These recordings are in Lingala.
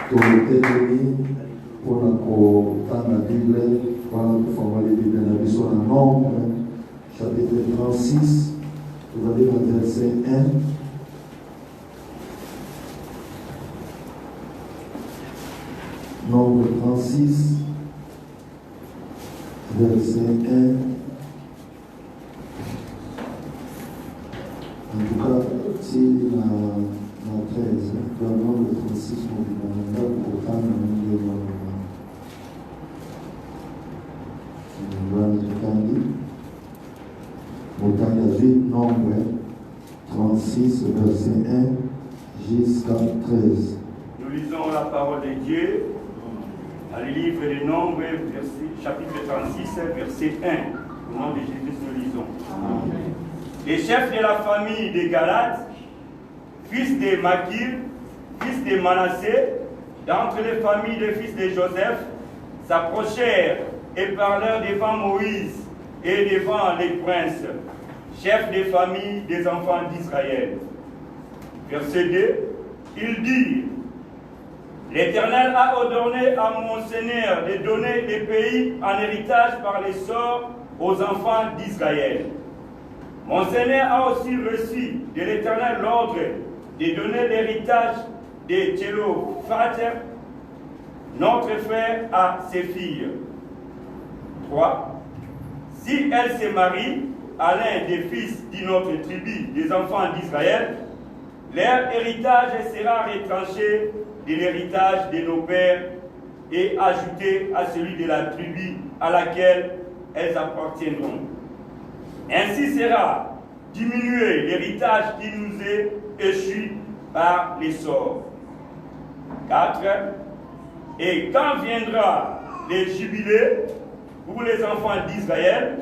totelemi mpona kotanga Bible wana tofungoli Bible na biso na Nombre chapitre 36 tozali na verset 1. Nombre 36 verset 1. En tout cas, si la 13, dans Nombre 36, on va pourtant Nombre 36, verset 1 jusqu'à 13. Nous lisons la parole de Dieu dans le livre des Nombres, chapitre 36, verset 1. Au nom de Jésus, nous lisons. Amen. Les chefs de la famille de Galaad, fils de Makir, fils de Manassé, d'entre les familles des fils de Joseph, s'approchèrent et parlèrent devant Moïse et devant les princes, chefs des familles des enfants d'Israël. Verset 2, il dit: L'Éternel a ordonné à mon Seigneur de donner les pays en héritage par les sorts aux enfants d'Israël. Mon Seigneur a aussi reçu de l'Éternel l'ordre de donner l'héritage de Tchélophate, notre frère, à ses filles. 3. Si elle se marie à l'un des fils d'une autre tribu des enfants d'Israël, leur héritage sera retranché de l'héritage de nos pères et ajouté à celui de la tribu à laquelle elles appartiendront. Ainsi sera diminué l'héritage qui nous est échu par les sorts. 4. Et quand viendra le jubilé pour les enfants d'Israël,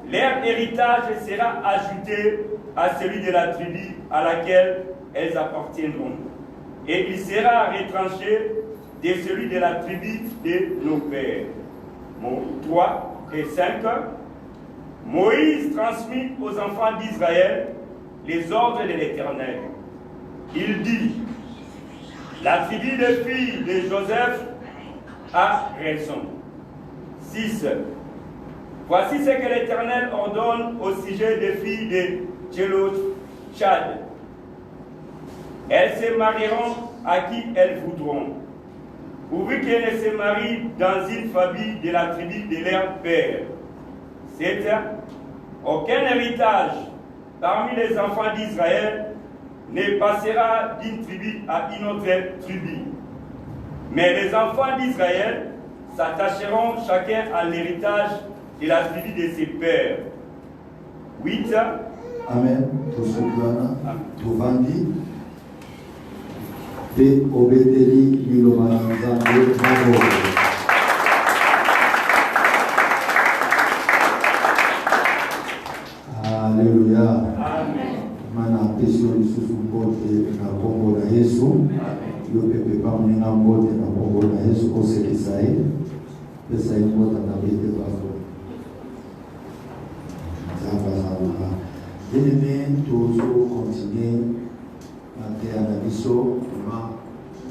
leur héritage sera ajouté à celui de la tribu à laquelle elles appartiendront. Et il sera retranché de celui de la tribu de nos pères. 3 et 5. Moïse transmit aux enfants d'Israël les ordres de l'Éternel. Il dit: La tribu des filles de Joseph a raison. 6. Voici ce que l'Éternel ordonne au sujet des filles de Tchélophate. Elles se marieront à qui elles voudront, pourvu qu'elles ne se marient dans une famille de la tribu de leur père. 7. Aucun héritage parmi les enfants d'Israël ne passera d'une tribu à une autre tribu. Mais les enfants d'Israël s'attacheront chacun à l'héritage de la tribu de ses pères. 8. Amen. Tovandi. Pe obedeli milomanzango mabo. Alléluia. Amen. Mana pesio lisusu mbote na kombo na Yesu. Yo pepe pa mninga mbote na kombo na Yesu kosekisai. Pesa mbote na bete bazo. Zamba. Bien-aimés, toujours continuer à terre à Bisso,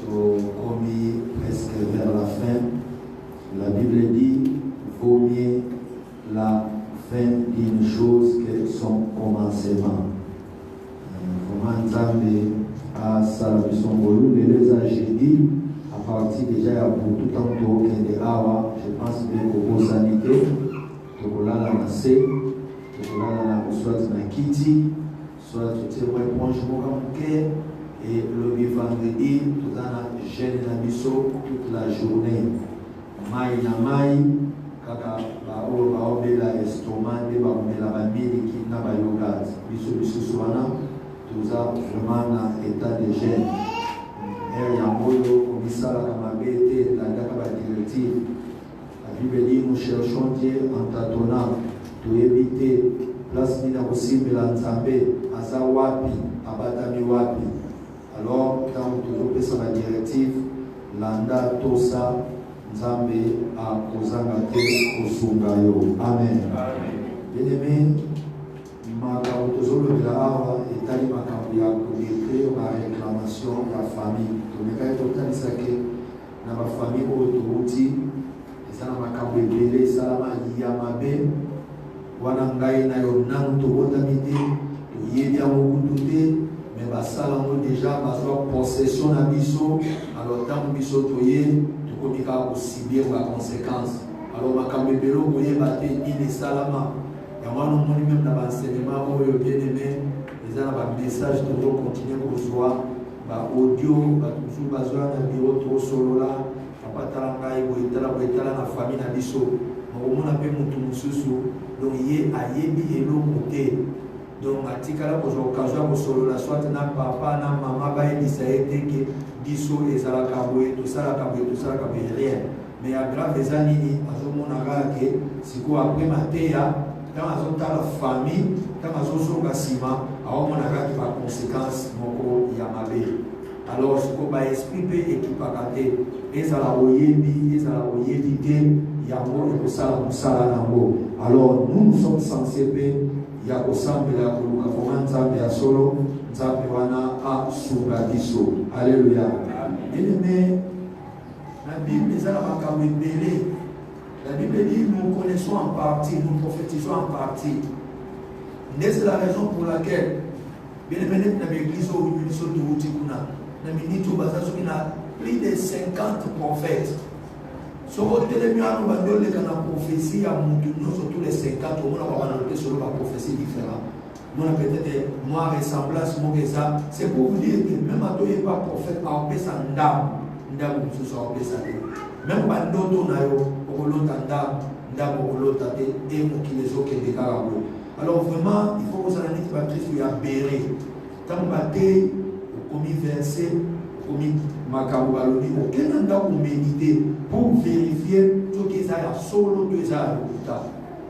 commis presque vers la fin. La Bible dit: vaut mieux la fin d'une chose que son commencement. Vraiment, Nzambe a Salabiso Ngolu, les a jeudi, à partir déjà pour tout temps de Awa, je pense que Koko Sanité, Tokolala Nassé, Tokolala soit na Kiti, soit témoin franchement comme et le vendredi, tout dans la jeûne na biso toute la journée. Mai na mai, kaka baobela estomac, baobela bamili qui na bayogat. Biso soana, tout ça vraiment na état de jeûne. Et Yamoyo, commissaire Kamabete, la Dakaba directive. La Bible dit: nous cherchons Dieu en tâtonnant, pour éviter place mina possible la Nzambe, Aza wapi, Abatami wapi. Alors, quand nous faisons la directive, Landa Tosa, Nzambe a Kozangate Osungayo. Amen. Bien-aimé, Makabutozolo de la Hava et Tali Makabia pour écrire la réclamation de la famille. Donc, il y a famille autouti eza na makambo ebele esalama ya mabe wana ngai na yo nanu tobotami te toyebi yango kutu te mais basala yango déjà bazwa possession na biso alors ntango biso toye tokomi kaka kosibir baconséquence alors makambo ebele okoyeba te nini esalama yango wana omoni meme na baenseignement oyo bien aimé eza na bamessage tozokontinue kozwa baaudio batusu bazwa na biro tosolola papa tala ngai boyetala na famille na biso okomona mpe motu mosusu donc ye ayebi eloko te donc atikala kozwa occasion ya kosolola soit na papa na mama bayebisa ye te ke biso ezalaka boye tosalaka boye rien mais ya grave eza nini azomona kaka ke sikoyo apres mateya ntango azotala famille ntango azosonga nsima aomona kaka baconséquence moko ya mabe alors sikoyo baesprit mpe ekipaka te ezala oyebi te yango ekosala mosala nango alors nous sommes censés mpe ya kosambela ya koluka koma nzambe ya solo nzambe wana asunga biso alleluya bien-aimé la Bible eza na makambo ebele. La Bible dit nous connaissons en partie, nous prophétisons en partie. C'est la raison pour laquelle bien aimé dans l'église où nous sommes tous il y a plus de 50 prophètes. Sur votre télévision, nous avons donné la prophétie à nous, surtout les 50, on a noté sur la prophétie différente. Nous avons peut-être moi ressemblance, moi ça. C'est pour vous dire que même à toi, il n'y a pas prophète, on peut s'en dame. Même pas d'autres, on a alors vraiment, il faut que vous ayez une baptiste qui a béré. Quand vous battez, vous commis verset, vous commis macabalobi, aucun endroit pour méditer, pour vérifier tout ce qui est solo, tout ce qui est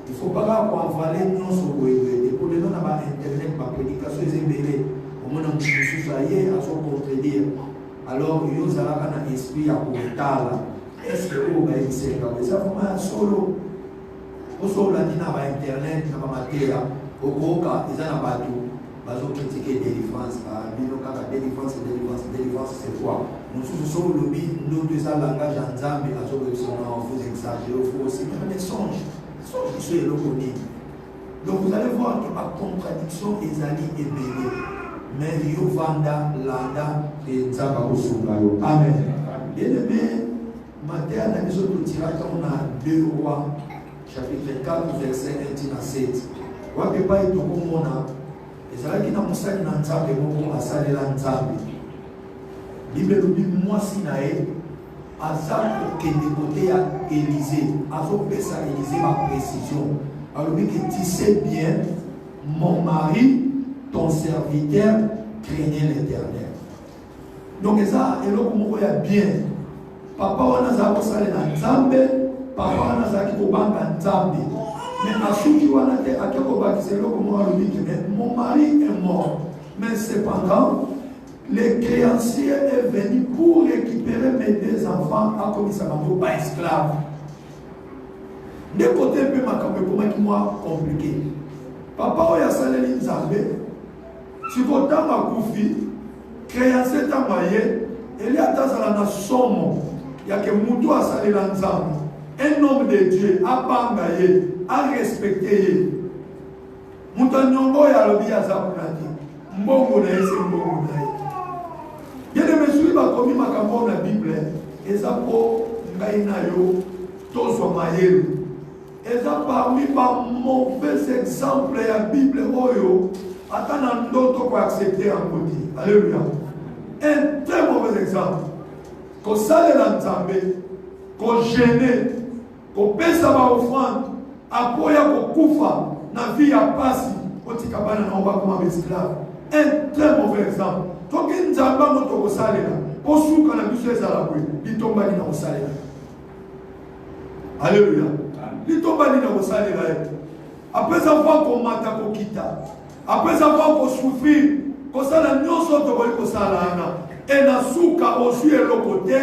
il ne faut pas avaler non sur le pour les gens à internet, ma prédication est bérée. Au moins, on se soyez à son contredire. Alors, il y a un esprit à portal. Est-ce que vous avez dit ça? Vraiment solo. Au solo, la dîne à internet, na matière, au coca, ils en ont pas tout. Ils ont critiqué délivrance. Délivrance, c'est quoi? Nous sommes le lobby, nous deux langage en Zambie, vous exagérez, vous aussi, mais des songes. Songes qui sont éloquents. Donc vous allez voir que la contradiction est allée et bébé. Mais il y a Vanda, Landa et Zamba Osungayo. Amen. Bien-aimé, Matthieu a mis au tirage, on a 2 rois, chapitre 4, verset 1 à 7. Wapi pa ito kumona, ezalaki na musali na nzambe moko asalela nzambe. Bible lobi mwasi na ye, aza kokende kote ya Élysée, azopesa Élysée ma précision. Alobi que tu sais bien, mon mari, ton serviteur, craignait l'Éternel. Donc ça, eloko moko ya bien. Papa wana za kosala na nzambe, papa wana za kobanga nzambe. Mais asuki wana te akoko c'est eloko moko alobi que mon mari est mort. Mais cependant, le créancier est venu pour récupérer mes 2 enfants à commissaire pas esclaves. De côté peu makambo komaki moi compliqué. Papa oya saleli nzambe. Si vous avez kufi, créancier tamaye, il y a dans somme, il y a que Moutou a salé l'ensemble. Un homme de Dieu a bangaye, a respecté. Moutou nyongo ya lobi ya zakunati. Mbongo na yese mbongo na ye. Bien de mesures va commis makambo na Bible. Ezapo ngai na yo tozwa mayelu. Eza parmi les mauvais exemples de la Bible oyo. Attends, d'autres pour accepter en côté. Alléluia. Un très mauvais exemple. Qu'on sale l'ensemble, qu'on gêne, qu'on pèse ma offrande, après qu'on koufa, na vie à passer, qu'on t'y cabane, on va comme un esclave. Un très mauvais exemple. Donc, il n'y a pas de temps sale là. Au sou, quand la mission est à la bouille, il tombe à l'île sale là. Alléluia. Il tombe à l'île sale là. Après avoir qu'on m'a quitta. Après avoir qu'on souffrir, qu'on s'en a mis au sol de qu'on s'en a et na souka aussi et le côté,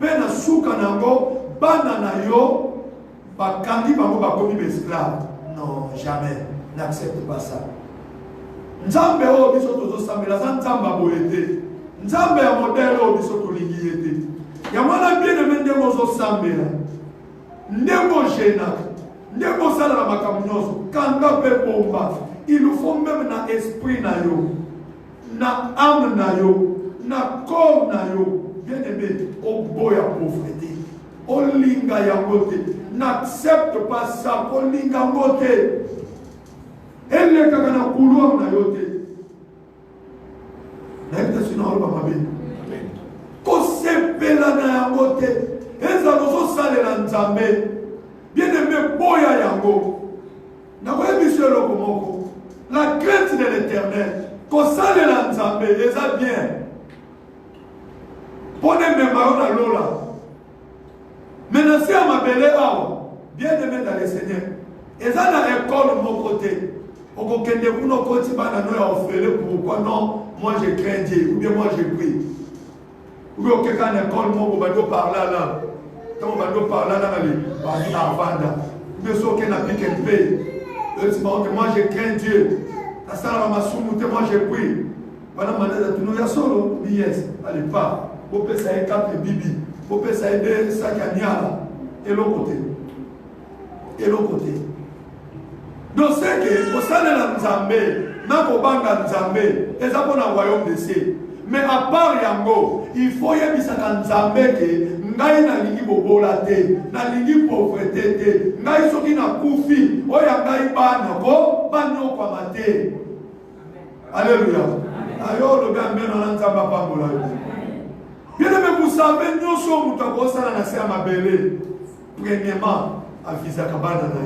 ben na souka nango, banana yo, ba kandi bango ba komi esclave. Non, jamais, n'accepte pas ça. Nzambe o biso tozo sambela nzamba boyete. Nzambe ya modèle o biso to lingiyete. Ya mwana bien de mende ozosambela ndenge ogenaka ndenge osalaka makambo nyonso kanga mpe bomba. Il faut même na esprit na yo, na âme na yo, na corps na yo. Bien aimé, au boya pauvreté. Au linga yangote. N'accepte pas ça. Au linga yangote. Elle est quand on a couloir na yote. N'importe sinon on va m'abeiller. Ko sepela na yangote. Eza lozo sale na nzambe. Bien aimé, boya yango. Na kwa monsieur lokomoko. La crainte de l'Éternel, qu'on sale la nzambe, les a bien. Prenez mes marons à l'ola. Maintenant, si à ma belle bien aimé dans le Seigneur, et ça dans l'école de mon côté, on peut que nous côté pourquoi non, moi je crains Dieu, ou bien moi je prie. Ou bien quelqu'un à l'école, moi je vais parler là. Quand on va parler là, on va vendre. Ou bien ceux qui n'ont piqué de paix. Moi je crains Dieu. Moi je prie. Voilà, nous y a solo. Yes, allez pas. Vous pouvez ça 4 bibi. Vous pouvez ça 2 sacs à niala. Et l'autre côté. Et l'autre côté. Donc c'est que au sein de la Nzambé, n'a pas banga Nzambé, et ça pour le royaume de cieux. Mais à part Yango, il faut y avoir ça Nzambé que ngai na lingi bobola te, na lingi pauvreté te, ngai soki na kufi, oya ngai bana ko, banyo kwa mate. Alléluia. Ayo le bien na nzamba pambola. Bien aimé, vous savez, nous sommes tous ça na se amabele. Premièrement, à visa kabana na.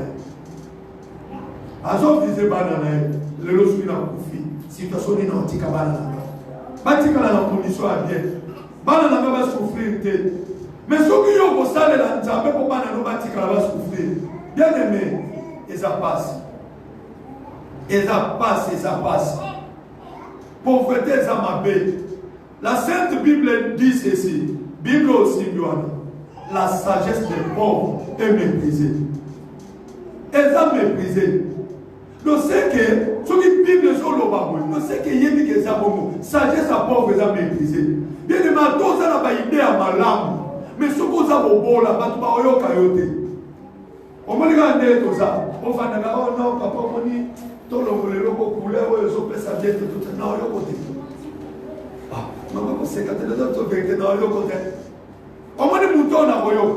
Azo visa bana na, le losu na kufi. Situation ni na tika bana na. Batika la condition à bien. Bana na va souffrir te. Mais ceux qui ont posé la nzambe pour pas nous bâtir va souffrir. Bien aimé, et ça passe. Et ça passe, et ça passe. Pauvreté, ça m'appelle. La Sainte Bible dit ceci. Bible aussi, la sagesse des pauvres est méprisée. Et ça méprisée. Donc c'est que, ce qui Bible sur le bas, donc c'est que yémi que ça bon, sagesse à pauvre est méprisée. Bien aimé, tout ça n'a pas idée à ma langue. Mais ce qu'on a au bol, là, tu vas au coyote. On m'a regardé tout ça. On va dire, oh non, papa, on dit, tout le monde, le couleur, ils ont fait sa vie, tout ça, non, le côté. Ah, maman, c'est quand tu as d'autres vérités, non, le côté. On m'a dit, mouton, on a voyou.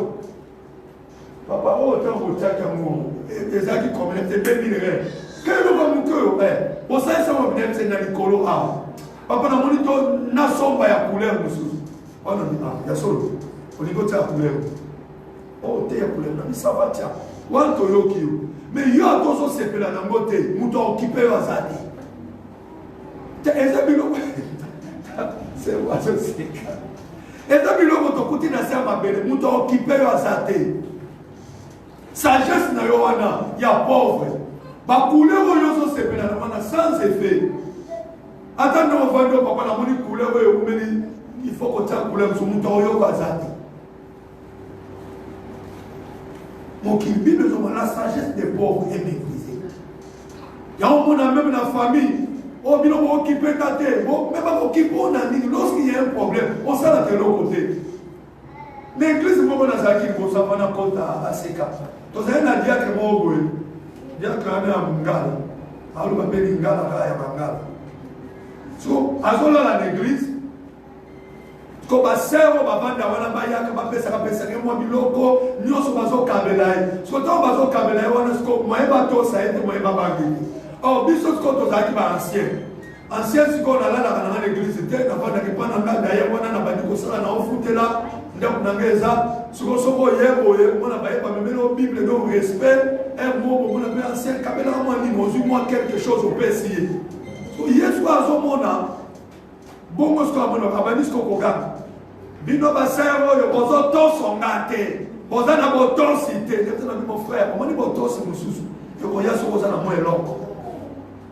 Papa, oh, tant que tu as qu'un mot, et ça qui commence, c'est bien minerais. Quel est le cœur, eh? Pour ça, ça va venir, c'est dans les colos. Papa, on m'a dit, n'a sombre à couleur, monsieur. On a dit, ah, il y a solo. On dit que tu as couleur. Oh, tu as couleur. Ça va, tiens. Mais il y a d'autres qui sont là dans le côté. Nous t'ont occupé à Zadi. C'est moi, je sais. Et donc, il y a d'autres qui sont là nous t'ont occupé à Zadi. Sagesse, il y a pauvre. Ma couleur, il y a sans effet. Attends, on va dire, papa, la monnaie couleur, il faut que tu aies couleur sur mon temps, à Zadi. Donc, il vit la sagesse des pauvres est méprisée. Il y a un monde même dans la famille. Oh, il faut occuper ta tête. Même pas occuper, on a dit, lorsqu'il y a un problème, on s'en a de l'autre côté. L'église, moi, on a dit qu'on s'en va compte à ces cas. Donc, il y a un diacre, moi, il y a un mangala. Alors, on appelle une gala, il y a un mangala. So, à ce là, l'église, ko basero babanda wana bayaka bapesa kapesa ke mwa biloko nyoso bazokabela so to bazokabela wana sko moyeba to sa ete moyeba bangi oh biso sko to zaki ba ancien siko na lala kana na l'église te na fanda ke pana ngada ya wana na bandi ko sala na ofutela ndako nangeza siko soko yebo ye mona bayeba memelo bible donc respect un mot pour mona pe ancien kabela mwa ni mozu moi quelque chose au pesier so yesu azomona bongo sko amona kabani sko koga bino basero yo bozo to songate boza na boto cité ndetana mon frère comment ni boto c'est mususu yo ko yaso boza na moyo loko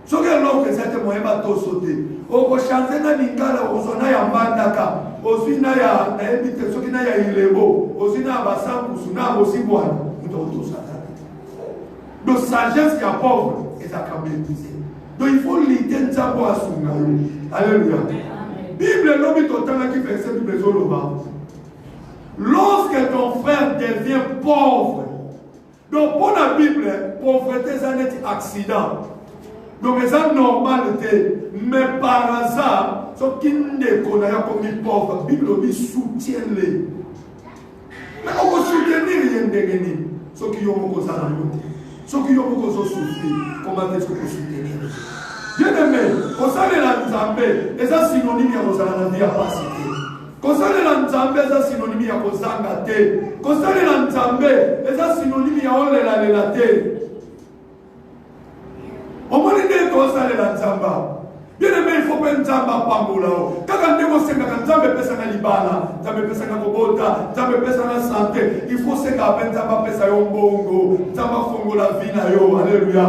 so ke loko ezate moyo ba to sauter o ko changer na lingala ozona ya mbandaka ozina ya na ebite so kina ya ilebo ozina basangu suna osibwana muto to sata donc sagesse ya pauvre est à cambier donc il faut l'idée nzambo asunga yo alléluia Bible l'homme total qui fait cette Bible zoloba. Lorsque lorsque ton frère devient pauvre, donc pour la Bible, pauvreté c'est un accident. Donc c'est normal, mais par hasard, ce qui n'est qu'on a commis pauvre, la Bible dit soutient-les. Mais on peut soutenir rien de gagner. Ceux qui ont beaucoup ça dans le monde. Ceux qui ont beaucoup souffrir, comment est-ce qu'on peut soutenir? Bien aimé, quand ça est la Nzambé, et ça synonyme à la vie à passer. Quand ça est la Nzambé, ça synonyme à Kozangate. Quand ça est la Nzambé, et ça synonyme à Olela Lelate. Au moins, il est comme ça la Nzamba. Bien aimé, il faut que Nzamba pamboula. Quand on négocie, quand Nzamba pèse à Libana, Nzamba pèse à Kobota, Nzamba pèse à la santé, il faut que Nzamba pèse à Yombongo, Nzamba fongo la vie na yo. Alléluia.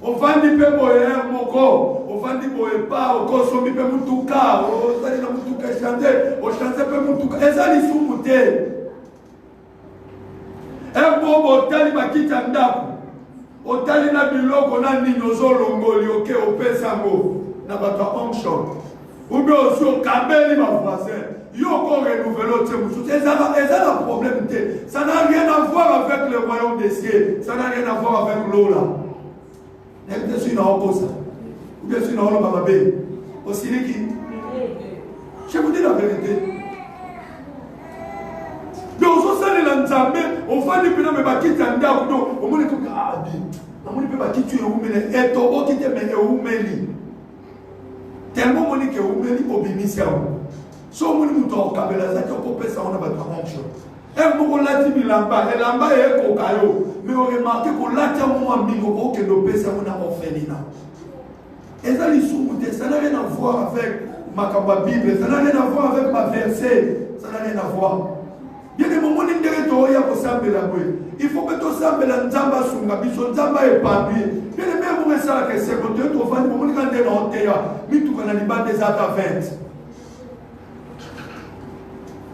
On va dire que boye moko, on va dire boye pas, on consomme pe mutuka, on va dire mutuka chanter, on chante pe mutuka. Ezali sumute. Un bobo tali bakita ndaku. Otali na biloko na nini ozolongoli oke opesango na bato onction. Ou bien aussi au kabeli ma voisin. Yo ko renouveler te musu. C'est un problème. Ça n'a rien à voir avec le royaume des cieux. Ça n'a rien à voir avec l'eau là. Je suis dans le ça. Ou bien je suis dans le bababé. Aussi qui. Je vous dis la vérité. Donc on s'en est là Nzambé, on va dire que nous avons quitté un gars, on va dire que ah bien, on va dire que tu es où mais et toi qui te mets où mais tellement on dit que où mais au bimisia. So on dit que tu as kabela ça tu peux passer on a pas de fonction. Et on l'a dit lamba, et lamba est cocayo, mais on remarque qu'on l'a dit à moi mingo que nous passer on a orphelinat. Et ça les sous-montés, ça n'a rien à voir avec ma Bible, ça n'a rien à voir avec ma verset, ça n'a rien à voir. Il y a des moments où il faut que tu saches que Nzamba sunga biso Nzamba est parmi. Il y a des moments où ça que c'est côté tu vas moment quand tu es dans terre, mais tu connais les des à 20.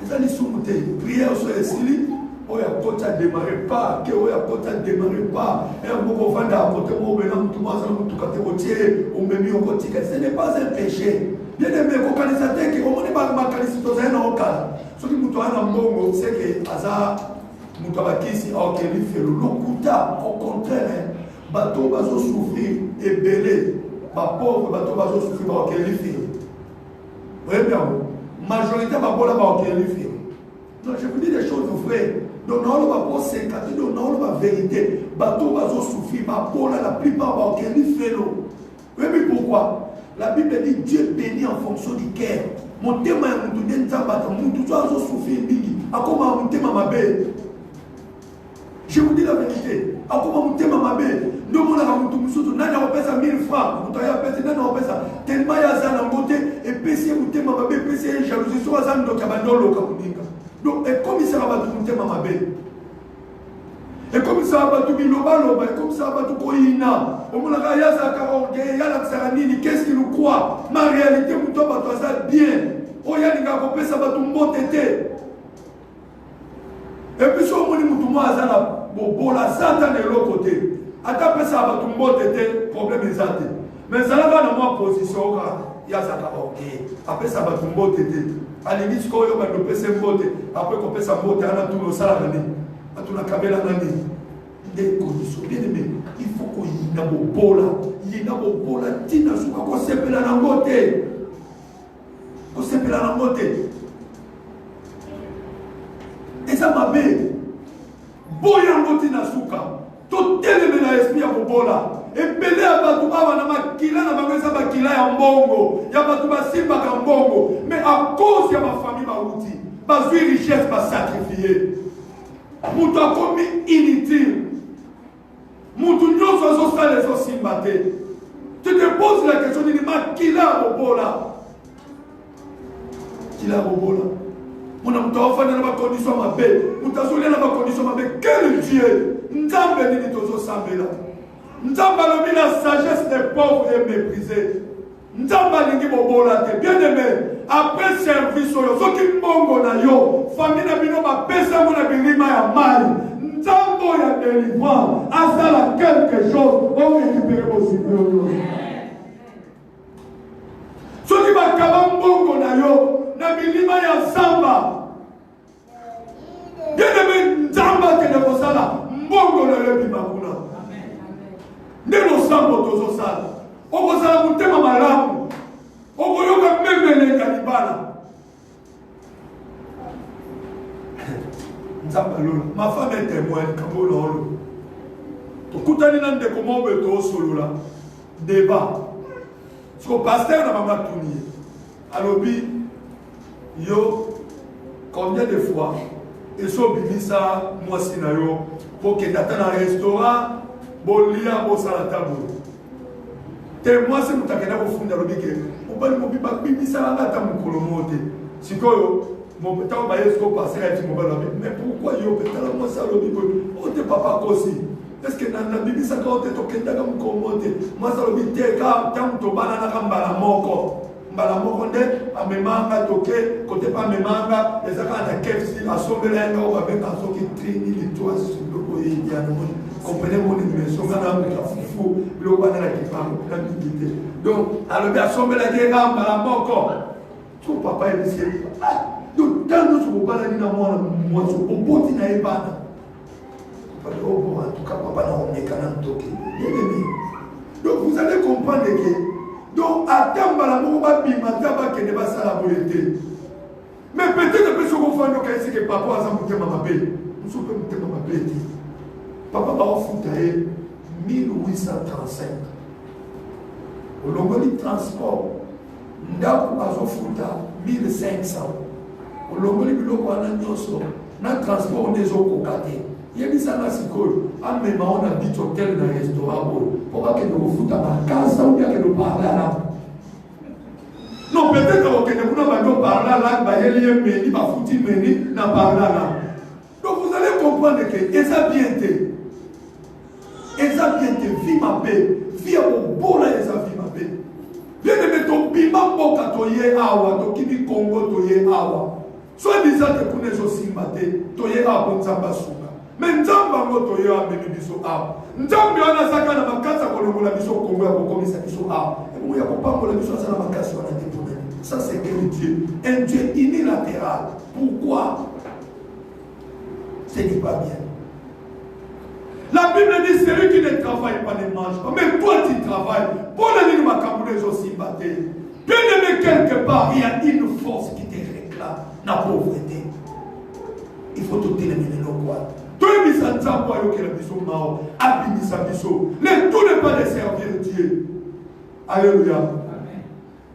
Et ça les sous-montés, prière sur les sili, on a pas démarrer pas, que on a pas démarrer pas. Et on va vendre à côté moi maintenant tout moi ça tout catégorie, on met mis au côté, ce n'est pas un péché. Bien aimé, quand on est on n'est pas ma qualité dans un cas. Ce qui nous doit en bongo, c'est que Aza, nous avons ici, ok, il fait le locuta, au contraire, bateau va souffrir et belé, ma pauvre bateau va souffrir, ok, il fait. Vous voyez bien, majorité va pas là-bas, ok, il fait. Donc je vous dis des choses vraies. Donc non, on va pas s'écarter, donc non, on va vérité. Bateau va souffrir, ma pauvre, la plupart va, ok, il fait l'eau. Vous voyez pourquoi? La Bible dit Dieu bénit en fonction du cœur. Mon thème est mon thème Nzambata, mon tout ça souffrir bigi. À comment mon thème ma belle? Je vous dis la vérité. À comment mon thème ma belle? Nous on a mon tout musuto, n'a pas payé 1000 francs. Mon tailleur payé n'a pas payé ça. Tellement il y a ça dans côté et PC mon thème ma belle, PC jalousie sur ça donc abandonne le kabinga. Donc et comme il sera pas mon thème ma belle. Et comme ça va tout biloba, et comme ça va tout koina. On a regardé ça car on a qu'est-ce qu'il nous croit? Ma réalité, mon top à ça bien. Oh ya ni gars ça va tout bon tété. Et puis si on dit mon tout moi ça la bola Satan de l'autre côté. Attends ça va tout bon tété, problème est ça. Mais ça va dans ma position il y a ça ok. Après ça va tout bon tété. À l'église quand on va nous passer mbote, après qu'on passe mbote on a tout le salaire. Tout la cabella nani des conditions bien aimé il faut qu'on y na bobola tina suka ko sepela na ngote et ça m'a bé boya ngote na suka to teleme na esprit ya bobola et belé abatu aba na makila na bangesa bakila ya mbongo ya batu basimba ka mbongo mais à cause ya ma famille ba uti bazui richesse ba sacrifier. Moutou a commis inutile. Moutou n'y a pas les os simbatés. Tu te poses la question, tu dis, mais qui l'a bobola? Qui l'a bobola? Mon homme t'a offert dans ma condition ma paix. Moutou a soulevé dans ma condition ma paix. Quel Dieu? N'zambe ni tozo sambela. N'zambe la sagesse des pauvres est méprisée. N'zamba lingi bobola te. Bien aimé. Après service, ce qui mbongo na yo, famille na bino ba pesa mo na bilima ya mali, nzambo ya délivrance, asala quelque chose, on récupérer vos supérieurs. Ce qui va kaba mbongo na yo, na bilima ya samba, nzambo tozosala okozala motema malamu okoyoka memelenga libala nzambe alola ma femme est témoin kambo lolo tokutani na ndeko moko boye toosolola débat siko pasteur na mama tuni alobi yo combien de fois esobimisa mwasi na yo pokende ata na restaurant bolia bosala tabo te mwasi moto akenda kofunda alobi ke mobali mobimba bimisala nga ata mokolo moko te sikoyo ntango baye siko passer ati mobali alobi mais pourquoi yo petala mwasi alobi boye o te papa kosi est-ce que na bimisaka o te tokendaka mokolo moko te mwasi alobi te ka ntango tobananaka mbala moko nde amemanga toke kote pa amemanga ezaka na kefsi asombela yanga o babenga soki trini litwasi biloko eyediana moni kompene moni mesonga na muka fufu biloko wana na kipango na bibite donc alobi asombelaki yenga mbala moko so papa ebisi donc ntango nyonso bobanani na mwana mwasi oboti na ye bana bon en tout cas papa na omeka na ntoki bien-aimé donc vous allez comprendre que donc atambala moko babima te bakende basala boye te mais peut-être mpe soki ofandi okaisi ke papa aza motema mabe mosu mpe motema mabe te papa baofuta ye 1835 olongoli transport ndako azofuta 1500 olongoli biloko wana nyonso na transport nde ezokoka te yebisanga sikoyo amema on habite hotel na restaurant oyo po bakende kofuta makasa ou akende oparle arabe non peut-être okende kuna bandi oparle arabe bayeli ye meni bafuti meni na parle arabe donc vous allez comprendre que eza bien te vie mabe vie ya kobola eza vie mabe bien-aimé tobima mboka toye awa tokimi Congo toye awa soi-disant te kuna ezosimba te toye awa po nzambe asunga mais nzambe yango toyo amemi biso awa nzambe wana azaka na makasi akolongola biso Kongo ya kokomisa biso awa emongo ya kopambola biso aza na makasi wana te mpona ça c'est quel Dieu un Dieu unilatéral pourquoi ce n'est pas bien la Bible dit celui qui ne travaille pas ne mange pas mais toi tu travailles pour la vie de ma camerounais aussi batté bien-aimé quelque part il y a une force qui te réclame la pauvreté il faut te téléminer le quoi. Tout le monde s'en va au Biso Mao, abimisa biso. Le tout n'est pas de servir Dieu. Alléluia.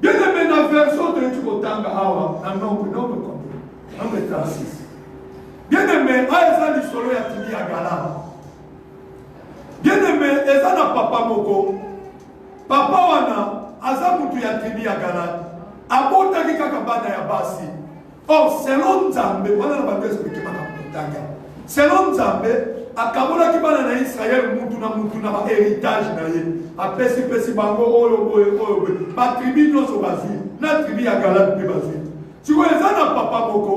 Bien aimé la version de Chikotanga Awa, nombre 36. Bien aimé, Aïsa Lissolo ya Tibi Agala. Bien aimé, Eza na papa moko. Papa wana, Azamutu ya Tibi Agala. Abota ki kakabana ya basi. Oh, selon Nzambe, voilà la bande expliquée ma selon Nzambe, akabola ki bana na Israël mutu na ba héritage na ye. Apesi bango oyo ba tribu nyonso bazwi. Na tribu ya Galate pe bazwi. Siko eza na papa moko.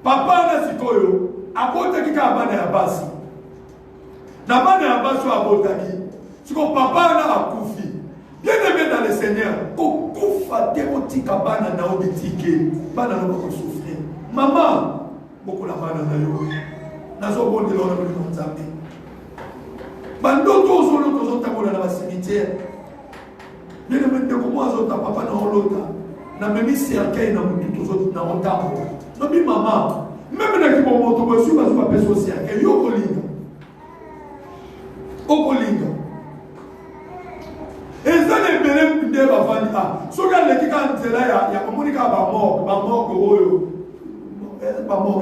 Papa na sikoyo abota ki kabana ya basi. Na bana ya basi abota ki. Siko papa na akufi. Bien aimé dans le Seigneur, okufa temotika bana na obitike. Bana na ko souffrir. Maman, beaucoup la bana na yo. Nazo bonde lona muri Nzambe. Bando tozo tabola na cimetière. Bien aimé de comment azota papa na olota. Na memi cercueil na mutu tozo na otabo. No bi maman, même na ki bomoto bo su bazo pa peso cercueil yo kolinga. Okolinga. Ezane belem de bavani a. Soga le kika nzela ya komunika ba mort oyo. Il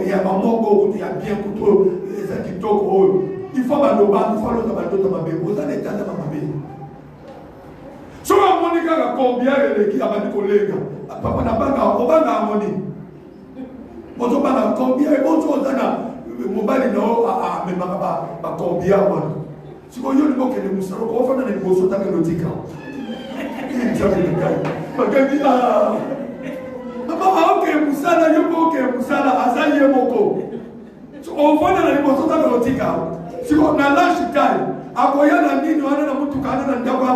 y a bien couteau, il faut baloba, il faut l'autre baloba ma bébé, vous allez tendre ma bébé. So la Monica a combien de qui a battu collègue, papa n'a pas obanga harmonie. Bonjour bana combien et bonjour dana mobile no a me ba combien moi. Si vous voyez le mot que les moussards on va faire des bosses dans le tika. Magadi ah Papa, ok, Moussala, Yoko, ok, Moussala, Azaye Moko. On voit dans les motos dans le tika. Si on a lâché taille, à Boya, la mine, on a un moutou, on a un d'abord à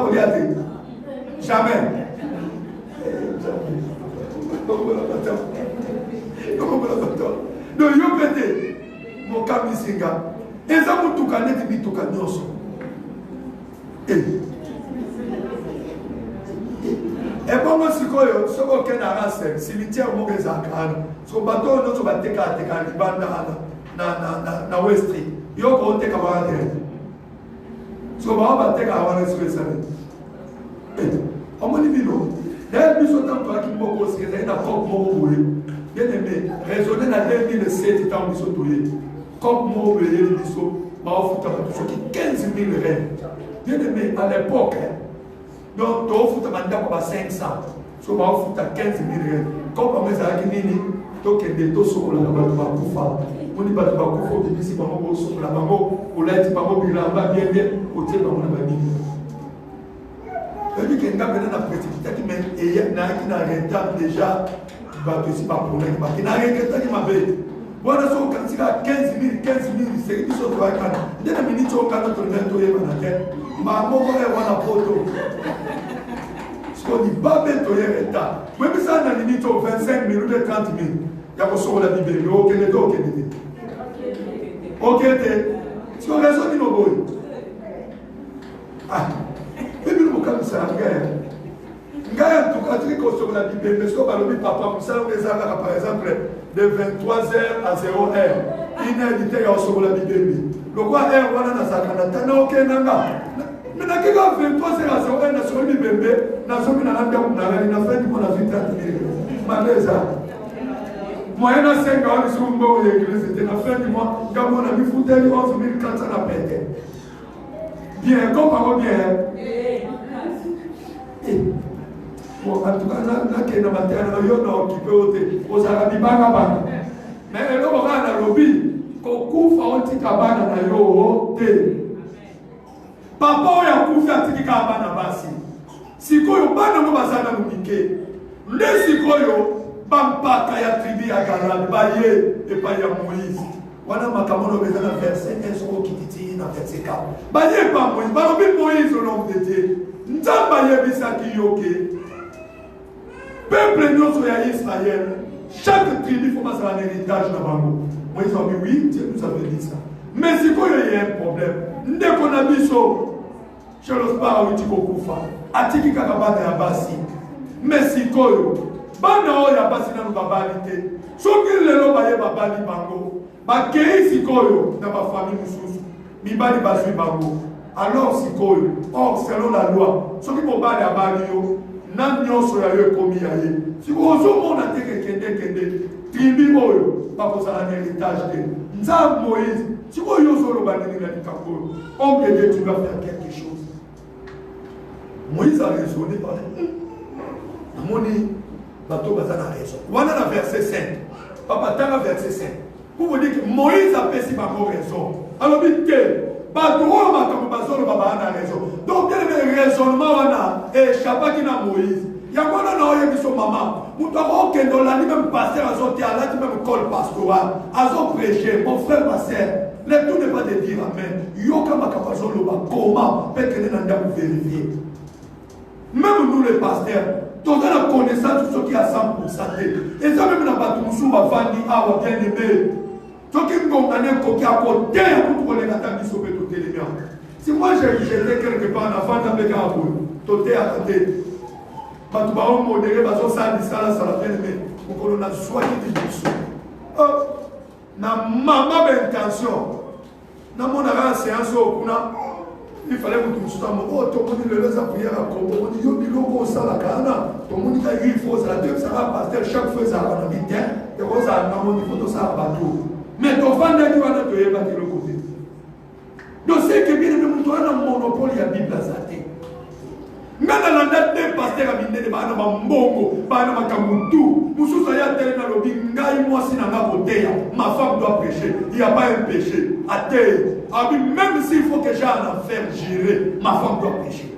jamais. Donc, Yopete, mon camisinga, et ça moutou, on a dit moutou, on a Et bon, moi, si aucun arrase, cimetière, mon résacan, son bateau, notre bateau, na West Street. Il y a un côté qui va aller. Son bateau va aller à la Suisse. On m'a dit, non. D'ailleurs, nous sommes en train de faire un peu de temps. Bien aimé, raisonner dans 2007, temps nous sommes doués. Comme moi, je vais dire, je vais 15 000 rêves. Bien aimé, à l'époque, donc, tu as 500. So, tu as 15 000 rêves. Comme on me dit, tu as des taux sur la Bakoufa. On dit, tu as des si tu as la bango, ou là, tu as bien, bien, ou tu as dit qu'il y a une précipité qui m'a déjà battu par problème. Il n'a rien qui m'a fait. Voilà, quand il y a 15 000, c'est qui sont trois cannes. Dès la minute où on a notre vento, il y a un tête. Ma maman est en photo. Ce qu'on dit, pas vento, il y a un état. Même ça, dans la minute où 25 000 ou 30 000, il y a aussi la Bible. Ok, les ok, ok, ce qu'on raisonne, nos boys. Ah. Mais nous comme ça, regarde. Regarde, tout cas, tu sur la Bible, parce qu'on va le papa, ça, par exemple, de 23h à 0h, il a édité sur la Bible. Le roi est roi dans sa canata, n'a aucun nanga. Mais n'a qu'à 23h à 0h, n'a sur la Bible, n'a sur la Bible, n'a fait du monde à 8 ans. Malheureusement. Moi, il y a 5 ans, sur le mot de l'église, c'était la fin du mois, quand on a mis foutu 11 400 à péter. Bien, comment bien? Bon, en tout cas, on a occupé aux Arabes. Mais le on a lobby, qu'on couvre un petit cabane na yo. Papa, on a couvert un petit cabane à Bassi. Si vous avez un bazana mouké, le sikoyo, Bampa, Kaya tribu à Galad, Baye et Paya Moïse. Wana makamono bezana verset 1 sur Kititi na verset 4. Baye pas Moïse, balobi Moïse au nom de Dieu. Nzamba yebisaki yoke. Peuple nous sur Israël, chaque tribu faut passer un héritage dans Bango. Moïse a dit oui, Dieu nous avait dit ça. Mais si il y a un problème, dès qu'on a mis ça, je n'ose pas où tu peux Atiki kakabana ya basi. Mais si koyo, bana o ya basi na lubabalite. Soki lelo baye babali bango. Bakei si koyo na ba famille mususu. Mibali bazui bango. Alors si koyo, or selon la loi, soki bobali abali yo. Nan nyonso ya yo ekomi ya ye. Si ozomona te kende tribu oyo bakozala na héritage te. Nzambe Moïse, si oyo ozoloba nini na likambo oyo, homme de Dieu, tu dois faire quelque chose. Moïse a raisonné par namoni bato baza na raison. Wana na verset 5. Papa tanga verset 5. Pour vous dire que Moïse a fait si bango raison. Alors dit que bato oyo makambo bazoloba baa na raison. Donc, il y a un raisonnement et Shabbat qui n'a Moïse. Il y a un qui maman. Nous avons que dans la même pasteur, à même col pastoral, à prêcher, mon frère, ma soeur. Le tout n'est pas de dire amen. Yoka makapazolo comment peut-être nous allons vérifier. Même nous les pasteurs, nous avons la connaissance de ce qui est à 100%. Et ça même dans la Batoussou, va vendre à bien aimé. Ce qui me condamne, qui a côté, pour les attaques qui sont toutes les liens. Si moi j'étais quelque part en avant d'un béga à bout, toté à côté, tu vas modérer, tu vas faire ça, ça va bien aimer. Pour qu'on a soigné des dessous. Oh, na maman d'intention. Dans mon arrêt séance au Kuna, il fallait que tu sois oh, tout le monde le laisse à prière à Congo. On dit, yo, il faut ça la cana. Tout le monde dit, il faut ça la tête, ça va passer chaque fois ça va dans le temps. Et on ça, il faut ça à bateau. Mais ton fan de Dieu va te y battre le côté. Donc c'est que bien nous avons un monopole de la Bible à Zate. Mais dans la date des pasteurs à Bindé, il y a un mbongo, il y a un kamutu. Nous sommes allés à Téléna Lobby, moi si n'a pas voté, ma femme doit prêcher. Il n'y a pas un péché. À terre. Même s'il faut que j'ai un affaire gérée, ma femme doit prêcher.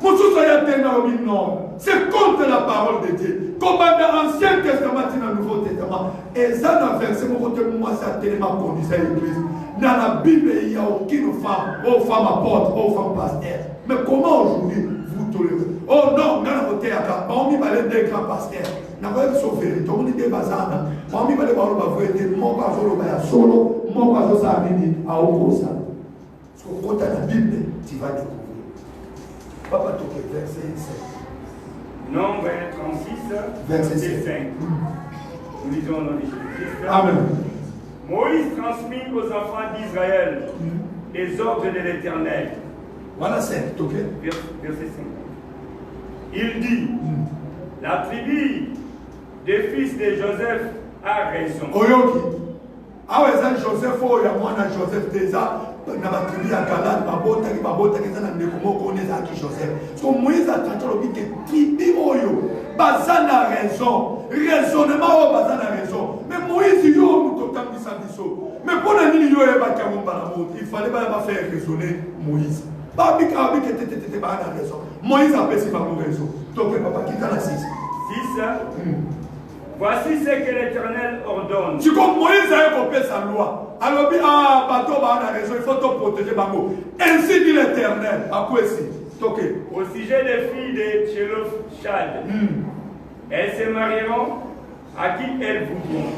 Nous sommes allés à Téléna Lobby, non. C'est contre la parole de Dieu. Comme dans l'Ancien Testament et dans le Nouveau Testament. Et ça, dans le verset, moi, c'est tellement conduit à l'église. Dans la Bible, il n'y a aucune femme, aux femmes apôtres, aux femmes pasteurs. Mais comment aujourd'hui vous tolérez? Oh non, dans la côté, on m'a parlé des grands pasteurs. On a pas sauvé, tout le monde était bazana. On m'a parlé de la vérité, mon pas solo, mon pas solo, à Okosa. Parce que quand tu as la Bible, tu vas découvrir. Papa, tu peux verset 5. Nombre 36, verset 5. Nous lisons au nom de Jésus-Christ. Amen. Moïse transmit aux enfants d'Israël les ordres de l'Éternel. Voilà, c'est ok. Verset 5. Il dit, la tribu des fils de Joseph a raison. Oyoki. Ah ouais, ça Joseph, oh, il y a moi, Joseph, déjà, dans la tribu à Galate, Babota, qui est dans le Nékomo, qu'on est à Joseph. Parce que Moïse a traité le but que tribu, Oyo, Bazan a raison. Raisonnement, oh, Bazan a raison. Mais Moïse, yo, nous t'entendons ça, mais pour la nuit, il fallait pas faire raisonner Moïse. Moïse a fait pas raison. Donc, papa, qui t'a la 6. 6. Voici ce que l'Éternel ordonne. Tu comme Moïse a copié sa loi. Alors, bateau a raison, il faut te protéger. Ainsi dit l'Éternel. À quoi est-ce? Au sujet des filles de Tchélophchad, elles se marieront à qui elles voudront.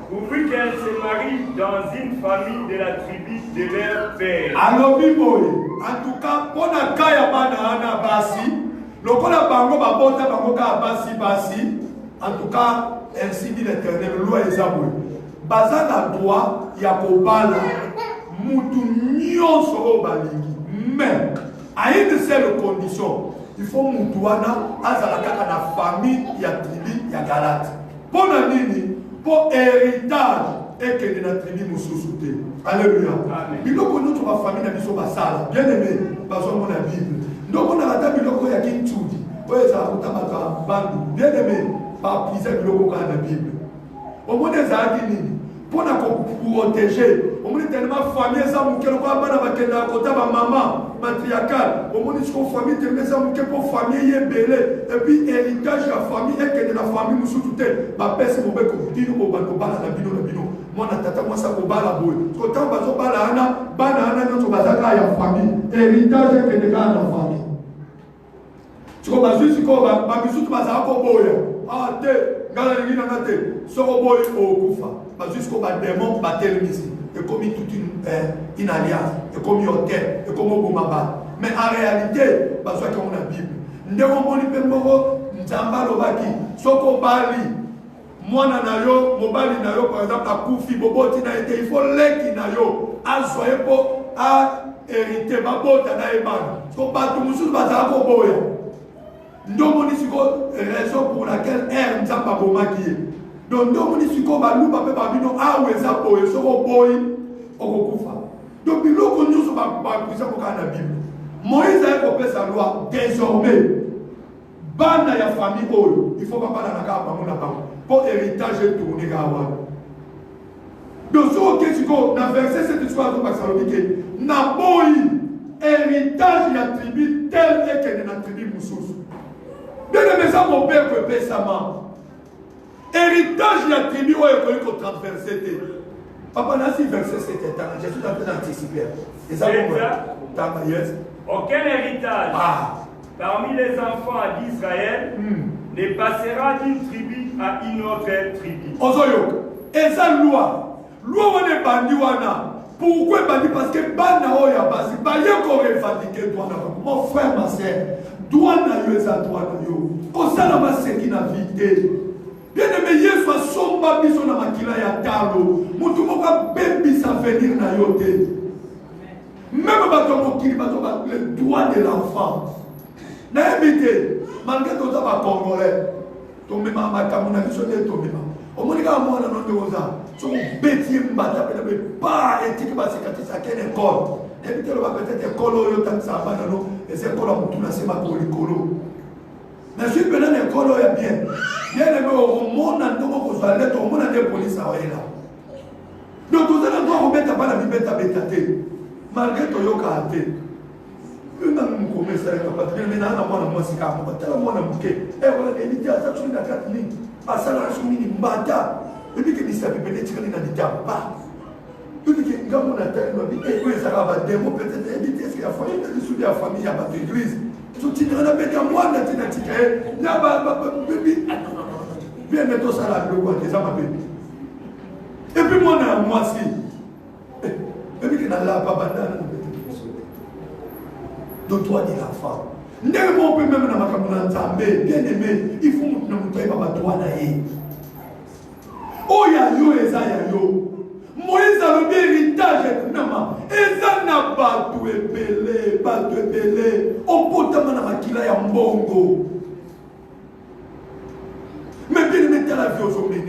Pourvu qu'elles se marient dans une famille de la tribu de leur père. Alors, en tout cas, pour la Kaya Banana Basi, le Kola Bango Babota Bangoka Basi, en tout cas, ainsi dit l'Éternel, le loi est aboué. Bazana droit, Yakobala, Moutou Nyonso Balingi. Mais, à une seule condition, il faut Moutouana, Azalaka, la famille, ya tribu, ya Galate. Pour la nini, pour héritage, et que de la tribu Moussoussouté. Alléluia. Biloko nous, ma famille, n'a pas ça. Bien aimé, parce qu'on a la Bible. Donc, on a la Biloko Yakin Tchoudi. Bien aimé, par plusieurs biloko dans la Bible. Au moins des années, pour nous protéger, au moins tellement famille, ça m'a fait un côté ma maman, matriarcale. Au moins des familles, tellement pour famille belé. Et puis héritage de la famille et que de la famille nous soutient. Ma père c'est mon bec au bino au bala la bino la bino. Moi na tata moi ça au bala boy. Quand on va au bala ana notre bazaka ya famille. Héritage et que de la famille. Tu vois juste quoi ma bisu tu bazaka ko boya. Ah te ngala ngina ngate. Soko boy au kufa. Parce que jusqu'au démon battel ici. Et comme toute une alliance, et comme hôtel, et comme Bumaba. Mais en réalité, parce qu'on a la Bible. Nous avons dit que nous avons dit Soko Bali, moi Nanayo, Mobali Nayo, par exemple, à Koufi, Boboti n'a été, il faut l'aider Nayo, à soyer pour à hériter, Babota Naïman. Ce qu'on bat tout le monde, Bazako Boya. Nous avons dit raison pour laquelle elle nous a pas bombardier. Donc, nous avons dit que nous avons dit donc, nous la Bible. Moïse a copié sa loi. Désormais, bana ya famille, il faut pas parler pour héritage et tourner. Donc, si vous avez versé cette histoire de Salonique, n'a pas héritage de la tribu tel que de la tribu Moussous. Bien aimé, ça, mon père peut payer sa main. Héritage de la tribu où il faut transverser. Papa n'a si versé cet état. Je suis en train d'anticiper. Et ça, aucun héritage parmi les enfants d'Israël ne passera d'une tribu à une autre tribu. Ozoyo, et ça loi on est bandi wana. Pourquoi bandi? Parce que bana oya basi, ba yeko revendiquer douana. Mon frère, ma soeur, douana yo eza douana yo. Osala ma sekina vite. Bien aimé, Yesu a somba biso na makila ya talo. Mutu moka bebi sa venir na yote. Même bato mokili bato le droit de l'enfant. Na évité, malgré tout ça va congolais. Tombe mama kamuna biso de tombe mama. Omonika mwana no ndoza. So beti mbata pe pas éthique ba sekatisa kene école. Évité le va peut-être école yo tan sa bana no, et c'est école mutu na sema ko likolo. Mais je suis venu à l'école, il y a bien. Bien aimé, au monde, on a des au monde, des polices à là. Donc, tout ça, on doit remettre la Bible à Bétaté. Malgré tout, il y a un thé. Une fois, on commence à faire des choses. Mais on a un musique à faire. On a un bouquet. Et on a des idées à ça, on a 4 lignes. À ça, on a un bata. Et puis, il y a des bébés qui ont des tabacs. Et puis, il y a des gens qui peut-être éviter ce qu'il y a fallu. Il y a des familles, il y a des églises. Tu te rends compte que moi, je suis bien mettre ça là, et puis moi, moi aussi. Et puis, il y a là, donc toi, dit l'enfant. On peut même dans ma bien aimé, il faut que nous ne pas toi naïe. Oh ya yo eza ya yo. Moïse a le héritage nama. Eza na batu ebele. Opotama na makila ya mbongo. Mais bien aimé la vie aux hommes.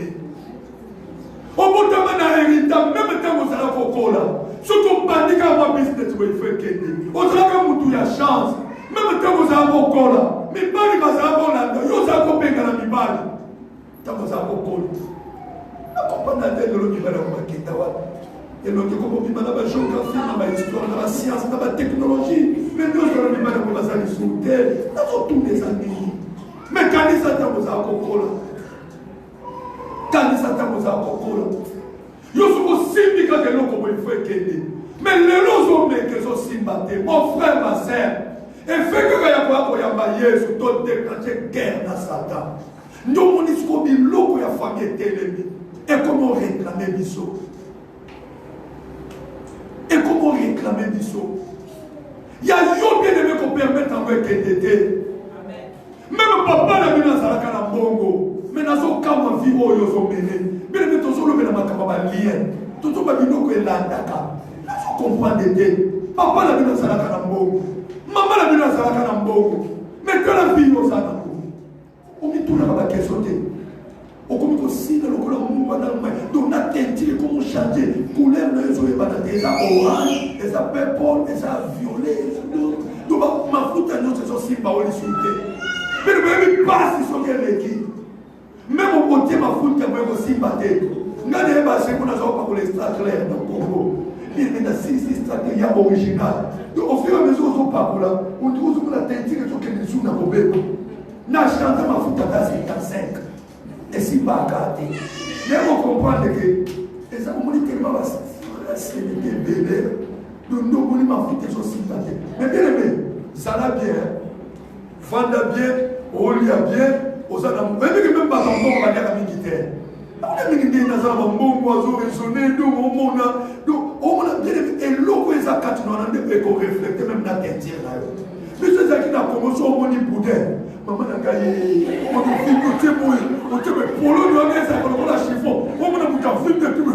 Opotama na héritage même temps vous allez kokola. Surtout bandika ma business vous fait kende. Ozalaka mutu ya chance. Même temps vous allez kokola. Mibali bazala kolanda. Yo za kopenga na mibali. Temps vous allez kokola. Comprendre le lobby et le géographie, la histoire, la science, la technologie, mais nous sommes les malades pour la sous terre, nous tous les amis. Mais quand ils attendent aux alcools, quand ils attendent aux alcools, ils sont aussi syndicat que nous comme il faut qu'aider. Mais les lots qui sont si battés, mon frère, ma soeur, et fait que il y a pas pour y avoir sur d'autres déclencher guerre dans Satan. Nous on dit qu'on dit l'eau que la famille est télémie. Et comment réclamer Bissot? Et comment réclamer Bissot? Il y a un bien aimé qu'on permette en vrai qu'elle était. Même papa n'a vu dans sa bongo. Mais dans son cas, ma vie, oh, ils ont mené. Bien aimé, tout le monde n'a pas lien. Tout le monde n'a pas l'andaka. Là, je comprends des papa n'a vu dans sa bongo. Maman n'a vu dans sa bongo. Mais que la vie, nous a on dit tout là, on va questionner. On commence aussi dans le couleur donc on a tenté comment changer couleur les yeux et orange et ça purple et ça violet donc ma foute à nous c'est aussi pas on les souhaiter mais le même pas si sont quel équipe même au côté ma foute à moi aussi battre regardez pas c'est qu'on a pas pour les stars clairs dans Congo il y a 6 stratégies originales donc au fur et à mesure on pas là on trouve qu'on a tenté que les sous n'a pas n'a chanté ma foute à 55 et si pas gâté. Mais on comprend que les hommes tellement c'est bébé. Donc nous on m'a foutu sur sympathie. Mais bien aimé, ça va bien, vendre bien, on lit bien, aux adams. Même pas dans mon va dire à militaire. On a mis des nazars en bon oiseau raisonné, donc on a bien aimé. Et l'eau que les actes nous on a des qu'on reflète même dans tes tirs là. Mais c'est ça qui n'a promotion au niveau boudin. Maman a gagné, on a fait le témoin, on a fait le polo, on a fait le chiffon, on a fait le tout.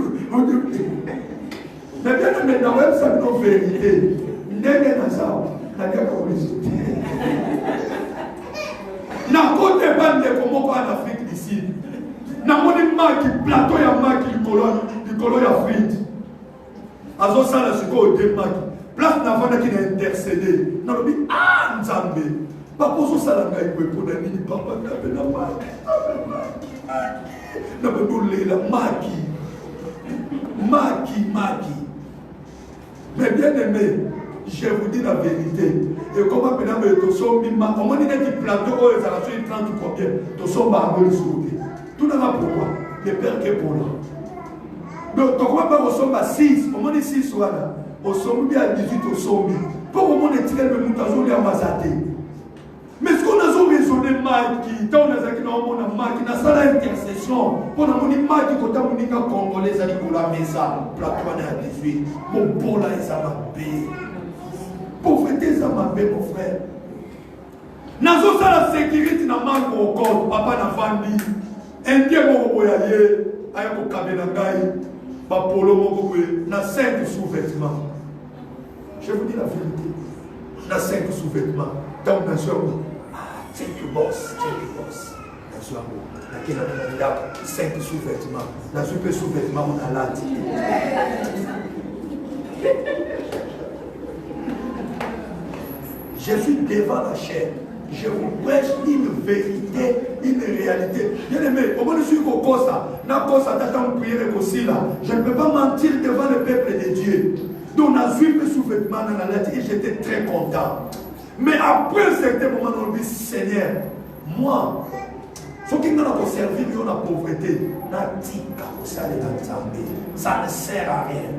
Mais bien aimé, dans la ça nous vérité. N'est-ce pas ça? N'a côté bande comme en Afrique d'ici. N'a mon marque plateau ya marque du colon ya frite. Azo ça la suko de marque. Place n'a pas qui est intercédé. N'a dit ah Nzambe. Pas pour ça la gagne pour la mini papa n'a la marque. N'a pas donné la marque. Mais bien aimé, je vous dis la vérité. Et comment maintenant tu sommes mima, on m'a dit que plateau oh ça va sur 30 combien. Tu sommes barré le souté. Tout n'a pas pourquoi. Les pères que pour là. Donc comment pas au sommes à 6, on m'a dit 6 soit là. Au sommet à 18 au sommet. Pour au monde est très bien nous à Mazate. Mais ce qu'on a raisonné mal qui tant on a dit non on a mal qui n'a pas l'intercession. On a dit mal qui quand on dit congolais à pour la maison, plateau à 18. Mon bon là ça m'a payé. Pauvreté ça m'a payé mon frère. Nazo ça la sécurité n'a mal au corps papa n'a fandi. Indien mon boyaye ayako kabena ngai. Ba polo mon na 5 sous-vêtements. Je vous dis la vérité. Na 5 sous-vêtements. Dans ma soeur, check your boss. La soeur, laquelle on a 5 sous-vêtements. La super sous-vêtements, on a là. Je suis devant la chair. Je vous prêche une vérité, une réalité. Bien aimé, au moins je suis au Kosa. Na Kosa t'attend prier aussi là. Je ne peux pas mentir devant le peuple de Dieu. Donc on a vu mes sous-vêtements dans la lettre et j'étais très content. Mais après un certain moment, on dit Seigneur, moi, ce qui m'a servi, on a pauvreté. Ça ne sert à rien.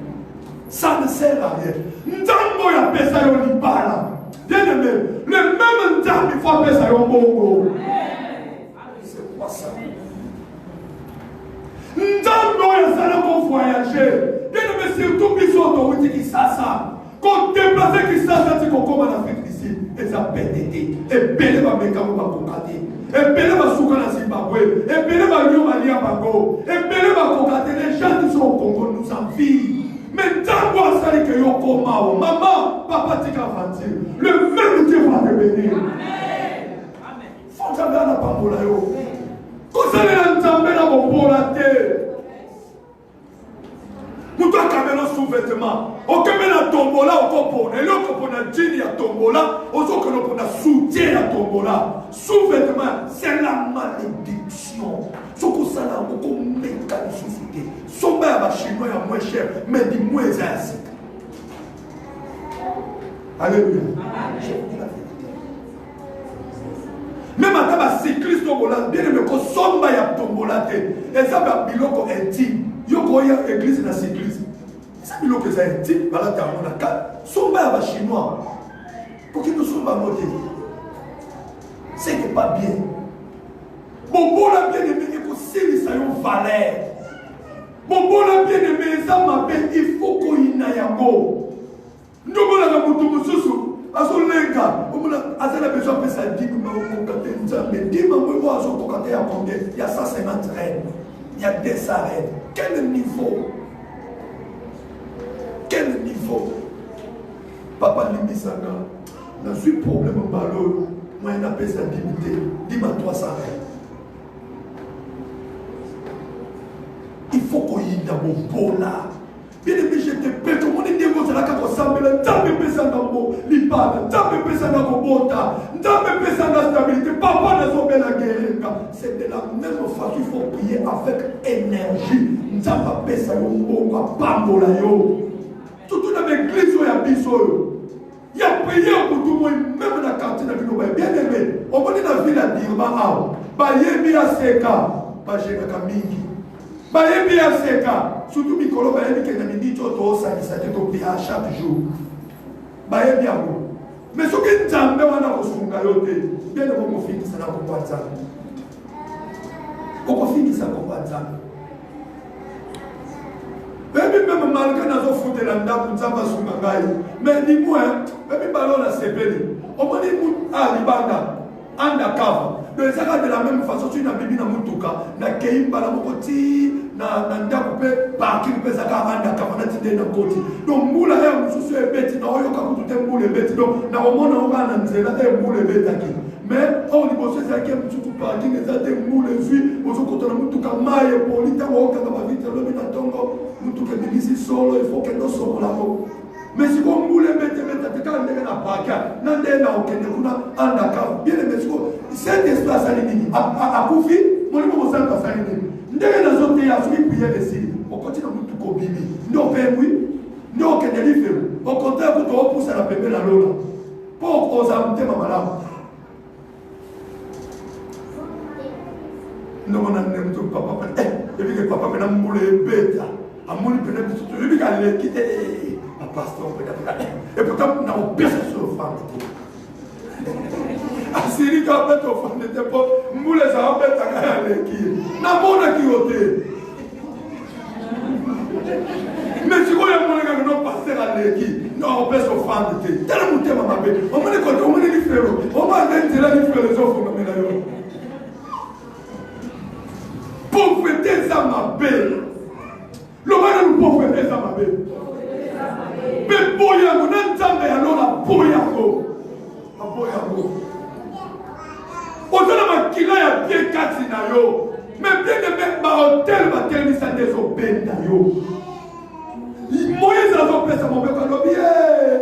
Ça ne sert à rien. Ndambo ya pesa yo libala. Bien aimé, le même ndambo il faut pesa yo bongo. C'est quoi ça? Ndambo ya sala pour voyager. Bien aimé, surtout biso to wuti ki sasa. Quand déplacer qui sasa, tu comprends l'Afrique. ici, et ça pété. Et belé va me kamo va kokate. Et belé va souka na Zimbabwe. Et belé va nyo va lia bango. Et belé va kokate. Les gens qui sont au Congo nous envient. Mais tant qu'on sait que yo koma, maman, papa tika avantir. Le même Dieu va te bénir. Amen. Faut jamais la pambola yo. Quand ça les entendre la bombola te. Nous doit caméra sous-vêtements. Au caméra tombola, au compone. Et là, on a jean à tombola. Au qu'on a soutien à tombola. Sous-vêtements, c'est la malédiction. Ce que ça a beaucoup de mécanicité. Son bain chinois est moins cher, mais du moins ainsi. Alléluia. Même à cycliste tombola, bien aimé, que son bain à tombola, et ça va biloko intime. Yoko ya église na cyclisme. Ça biloko ça intime, voilà ta monaka. Son bain à chinois. Pour qu'ils nous soient motés. C'est que pas bien. Bon, la bien aimé, il faut s'il ça y valeur. Bon, la bien aimé, ça m'appelle, il faut qu'on y aille à go. Nous, on a un mouton sous. À son lenga, on a besoin de ça. Dis-moi, on a dis-moi, moi, on a combien? Il y a 150 reines. Il y a 200 reines. Quel niveau? Quel niveau? Papa Limisanga, je suis problème au ballon. Moi, il appelle sa dignité. Dis-moi 300 reines. Il faut qu'on y ait un bon là. Bien aimé, je te pète. Tout le monde est négocié là quand on s'appelle. Tant de personnes dans mon lipade. Tant de personnes dans mon bota. Tant de personnes dans la stabilité. Papa n'a pas la guerre. C'est de la même façon qu'il faut prier avec énergie. Nous avons fait ça. On va pas m'ola yo. Tout dans l'église, il y a biso. Il y a prié pour tout le monde. Même dans la cantine, bien aimé. On va dans la ville à dire, bah, il y a seka. Bah, j'ai la camingi. Bayebi ya seka surtout mikolo bayebi ke na midi to salisa te to pia chaque jour bayebi ya go mais soki nzambe wana kosunga yo te bien ko mofikisa na ko kwatsa ko kofikisa ko kwatsa bayebi même malgré na zo futela ndako nzamba sunga ngai mais ni moi bayebi balona sepeli o moni mu libanda undercover. Donc ça de la même façon, tu n'as pas na mutuka, na keimba la mokoti, na ndakupe parking pesa ka undercover na tide na koti. Donc mula ya mususu ebeti na oyo ka kutu mula ebeti. Donc na omona oka na nzela mula ebeti aki. Mais on liboso ça qui mususu parking ezate mula ezui, ozo kotona mutuka maye polita oka ka ba vite lobi na tongo, mutuka bibisi solo, il faut que no solo la mo. Mais si on voulait mettre quand on est dans Paka, on est dans Andaka, bien mais cet espace à l'ennemi, à Koufi, mon niveau centre à l'ennemi. Nous avons des gens qui prient ici, on continue à nous tout combiner. Nous avons oui, nous avons des livres, au contraire, pour nous repousser à la pépé la lola. Pour aux amener ma malade. Nous avons un tout papa, et puis que papa, maintenant, nous voulons bête, à mon pénètre, et puis qu'elle est quittée. Pasteur, et pourtant, nous avons personne sur le fan. À Syrie, quand on fait au fan, n'était pas, nous les avons fait à l'équipe. Nous avons qui ôté. Mais si vous avez un pasteur à l'équipe, nous avons fait au fan. Tellement de thèmes à ma bête. On m'a dit qu'on m'a dit frère. On m'a dit là, il fait les offres. Pauvreté, ça m'a bête. Le mal de pauvreté, ça m'a bête. Mais boyango n'entame alors boyango ozana makila ya bien kati na yo mais bien de même ba hôtel ba telisa des obenda yo Moïse a fait mon père lobi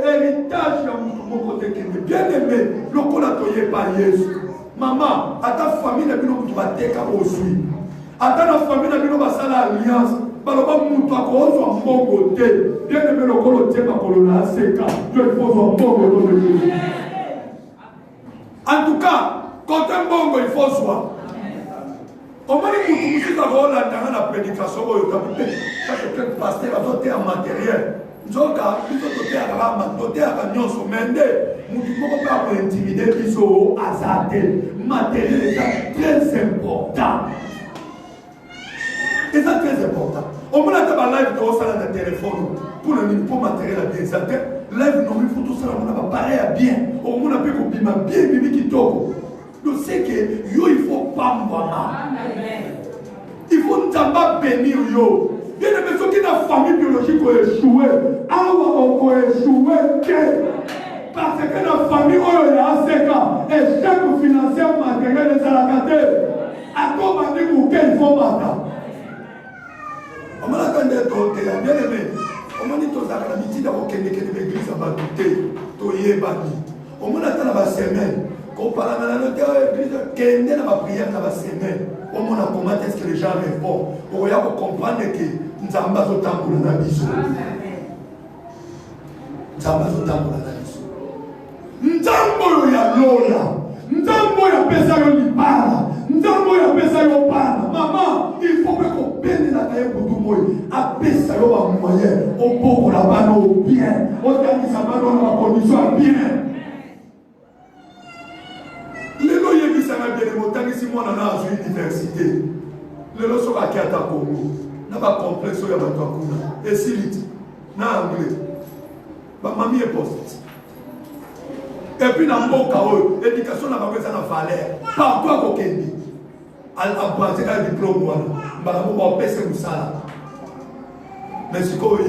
héritage ya mutu moko te kende bien aimé lokola toye pa Yesu maman ata famille na bino mutu bateka osui ata na famille na bino basala alliance baloba mutu akozwa mbongo te bien aimé lokolo te makolo na seka yo ifozwa mbongo to de en tout cas quand un mbongo il faut soi on m'a dit mutu musika ko la tanga na prédication oyo tape parce que pasteur azote en matériel nzoka biso tote akama tote akanyonso mende mutu moko pa ko intimider biso azate matériel est très important. Et ça très important. On m'a dit que live de au salon de téléphone pour le niveau matériel à bien ça. Live non il faut tout on a pareil à bien. Au monde a pu bien, bibi qui toko. Donc c'est que yo il faut pas m'voir. Il faut n'tamba bénir yo. Bien aimé ceux qui dans famille biologique ont échoué. On a échoué parce que la famille où il y a ACK, échec financier matériel des alacadés. À quoi on dit qu'il faut matin? On m'a attendé bien aimé. On m'a dit que la habitude d'avoir l'église à Batouté, Toye Bani. On m'a attendé la semaine. Quand on parle de l'église, qu'il y a la prière dans la semaine. On m'a dit comment est-ce que les gens répondent. On va comprendre que nous avons besoin de temps pour la biso. Nous avons besoin de temps pour la biso. Nzambo ya lola, nzambo ya pesa yo libala, nzambo ya pesa yo bana. Maman, il faut que qu'on peine la taille pour tout le monde. A pesa yo ba moyen, au boko la bano bien, au dernier sa bano la condition bien. Lelo yebi sana bien montagne si moi na à l'université. Lelo so ka kiata Congo. Na ba complexe ya ba kuna. Et silite. Na anglais. Ba mami est poste. Et puis dans mon cas, l'éducation n'a pas besoin de valeur. Partout à Kokendi. À passer un diplôme, on va passer ça. Mais si vous avez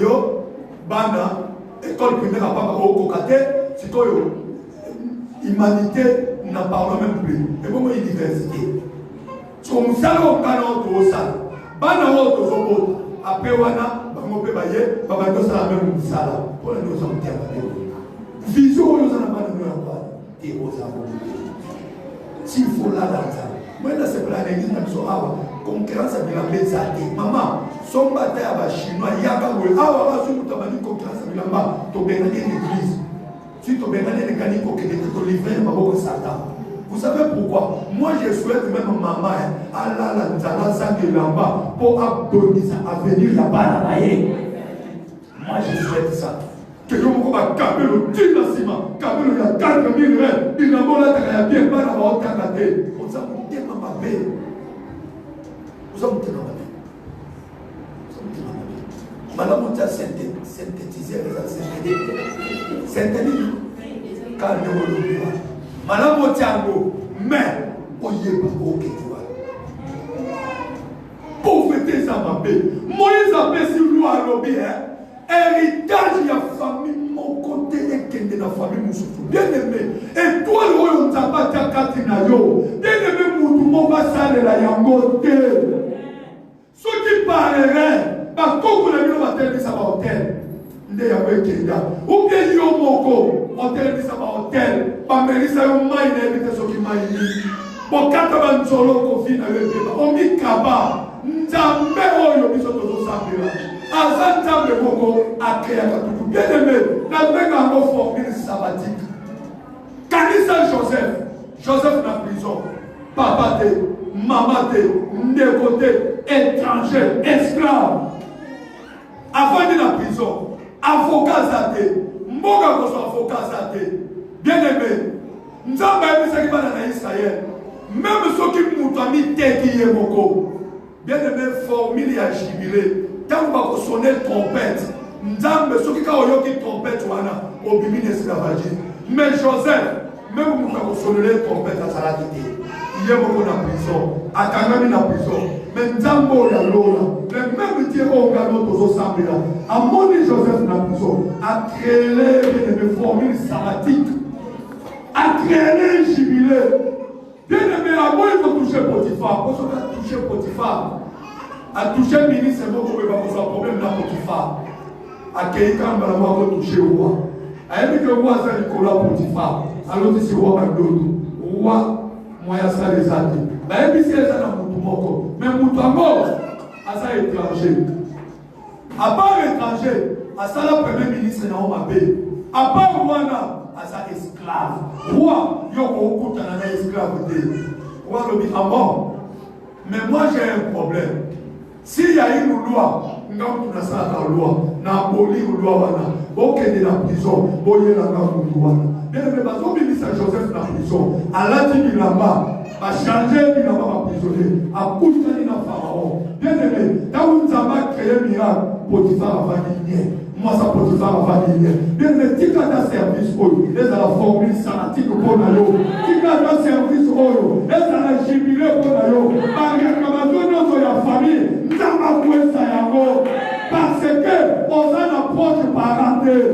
école primaire, vous avez si humanité, n'en parle même plus. Et vous avez université. Si vous avez un canon, vous avez après, vous avez la même salle. Pour nous sommes vision nous en avons des s'il faut la danse. Moi, là, c'est pour la l'église, concurrence à la maman, son bataille à chinois, il y a un concurrence à la tu bénis l'église. Si tu bénis les canicots qui étaient livrés, ma Satan. Vous savez pourquoi? Moi, je souhaite même maman, Allah, la salle de là-bas, pour abdoniser à venir là-bas. Moi, je souhaite ça. Que je me vois câble le ciment, câble il y a 4 000 rêves, il n'a pas la bien pas la haute canadée. On s'en fout de ma paix. Vous en foutez ma paix. Madame, on t'a synthétisé les synthétiques. Synthétique. Car nous le vivons. Madame, on t'a mais on y est pas ok, tu vois. Pauvreté, ça m'a paix. Moïse a fait sur nous à l'objet, héritage de la famille, mon côté est qu'il de la famille, bien aimé. Et toi, le roi, on t'a pas Katinayo. Bien aimé, mon va saler la yangote. Ce qui parlerait, parce qu'on a vu le matin, ça va au hôtel. Ou bien yo moko, hôtel, ça va au hôtel. Pas mais ça yo maïne, évite ce qui maïne. Bon, quand on a un solo confine avec lui, on dit kaba. Nzambe oyo biso tozo sambela. Azan Nzambe moko a créé tout bien aimé. Na benga ngo formule sabbatique. Kanisa Joseph na prison. Papa te, maman te, ndeko te, étranger, esclave. Avant de la prison, avocat zate, mboga koso avocat zate. Bien aimé. Nzambe bisaki bana na Israël. Même ceux qui moutami teki ye moko. Bien aimé, formule à jubilé. Quand on va sonner trompette, Nzambe, ceux qui ont eu trompette, au bibi d'esclavagisme. Mais Joseph, même quand on va sonner trompette à Saladité, il y a beaucoup en prison, à Kangami en prison. Mais Nzambe, il y a l'eau là. Mais même Dieu, on a notre assemblée là. À mon Joseph en prison, a créé une formule sabbatique, a créé un jubilé. Bien aimé, à moi, il faut toucher Potiphar. Parce qu'on a touché Potiphar. À toucher le ministre, c'est bon qu'on ne peut pas poser un problème dans Potiphar. À quelqu'un, on va toucher le roi. À elle, que le roi, c'est Nicolas Potiphar. Alors, c'est le roi Magdodo. Le roi, moi, il y a ça les athées. Mais elle, c'est ça dans Moutoumoko. Mais Moutoumoko, à ça étranger. À part étranger, à ça, le premier ministre, Naom Abbé. À part Rwanda, à sa esclave. Roi, yoko okutana na esclave de. Roi lobi amon. Mais moi j'ai un problème. S'il y a une loi, nous na sa la loi, na boli loi wana, ok de la prison, boye la loi. Bien mais bazo bi sa Joseph na prison. Allah dit là-bas, va changer il va pas prisonnier. A kutani na pharaon. Bien aimé, quand vous avez créé miracle, Potiphar va dire moi ça Potiphar ça la famille. Bien aimé, tika ta service, les à la formule sanatique pour Nayo. Tika ta service, les à la jubilé pour Nayo. Par réclamation de la famille, nous avons joué ça yango. Parce que on a une approche parentale.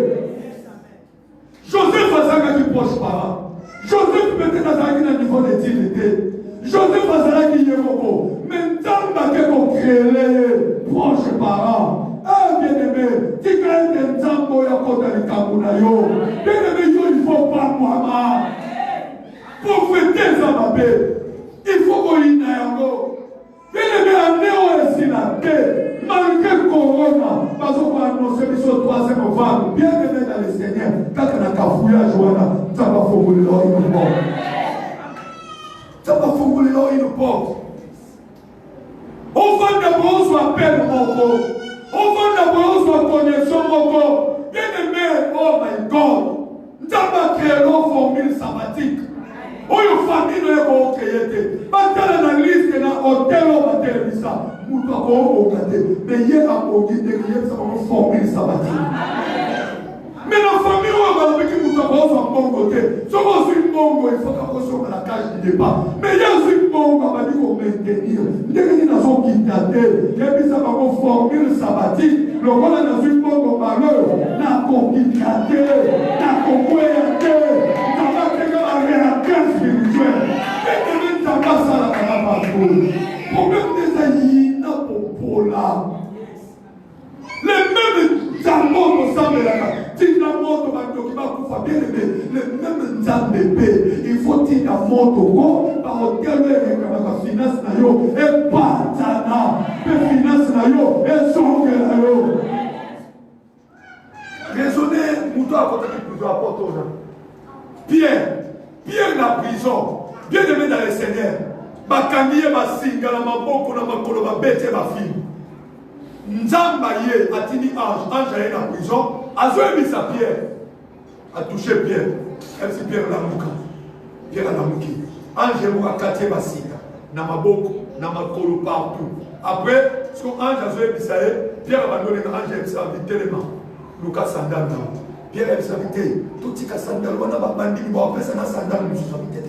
Joseph a ça qui proche parent. Joseph peut-être a ça qui a un niveau d'étude. Joseph a ça qui est beaucoup. Mais tant que vous créez proche parent. Ah, bien aimé, tu as un temps pour y accorder les Kamunayo. Bien aimé, il ne faut pas moi. Pour fêter ça, ma paix, il faut qu'on y aille. Bien aimé, amenez au Sinake, malgré Corona, parce qu'on va annoncer le 3e vague. Bien aimé dans le Seigneur, quand on a cafouillé à Joana, ça va formuler leur une porte. Ça va formuler leur une porte. Au fond d'abord, on soit appel mon corps. Au fond d'abord, on soit connexion mon corps. Bien aimé, oh my God. Nous avons créé nos formules sabbatiques. Oh, your famille n'est pas créée. Parce que la liste est dans l'hôtel ou la télévision. Nous avons regardé. Mais hier, à Bogi, derrière, ça va une formule sabbatique. Mais la famille, on va avec qui nous avons un bon côté. Si on a un bon côté, il faut qu'on soit à la cage du départ. Mais il y a un bon côté, on va dire qu'on va maintenir. Dès que nous avons quitté, et puis ça va une formule sabbatique. Le rôle dans une bonne valeur, n'a qu'on quitté, n'a qu'on voyagé, n'a pas créé la réalité spirituelle. Et que nous n'avons pas ça la parole. Problème des aïeux, n'a pas pour là. Les mêmes diamants ensemble là. Si diamants qui va bien aimer, les mêmes diamants, il faut dire diamants au corps, par lequel la finance na yo et patana, la finance na yo et songe na yo. Raisonner, mouton à côté de plusieurs apôtres. Pierre la prison, bien aimé dans le Seigneur. Bakangiye basinga na maboko na makolo babete ba fille. Nzamba ye atini ange est en prison, azoyebisa Pierre, a touché Pierre, même si Pierre l'a mouki. Ange mou a katie basinga, na maboko, na makolo partout. Après, ce que ange azoyebisa ye, Pierre va donner ange ebisa tellement. Lucas sandal na. Pierre ebisa vite, tout tika sandal wana babandi ba pesa na sandal musu vite.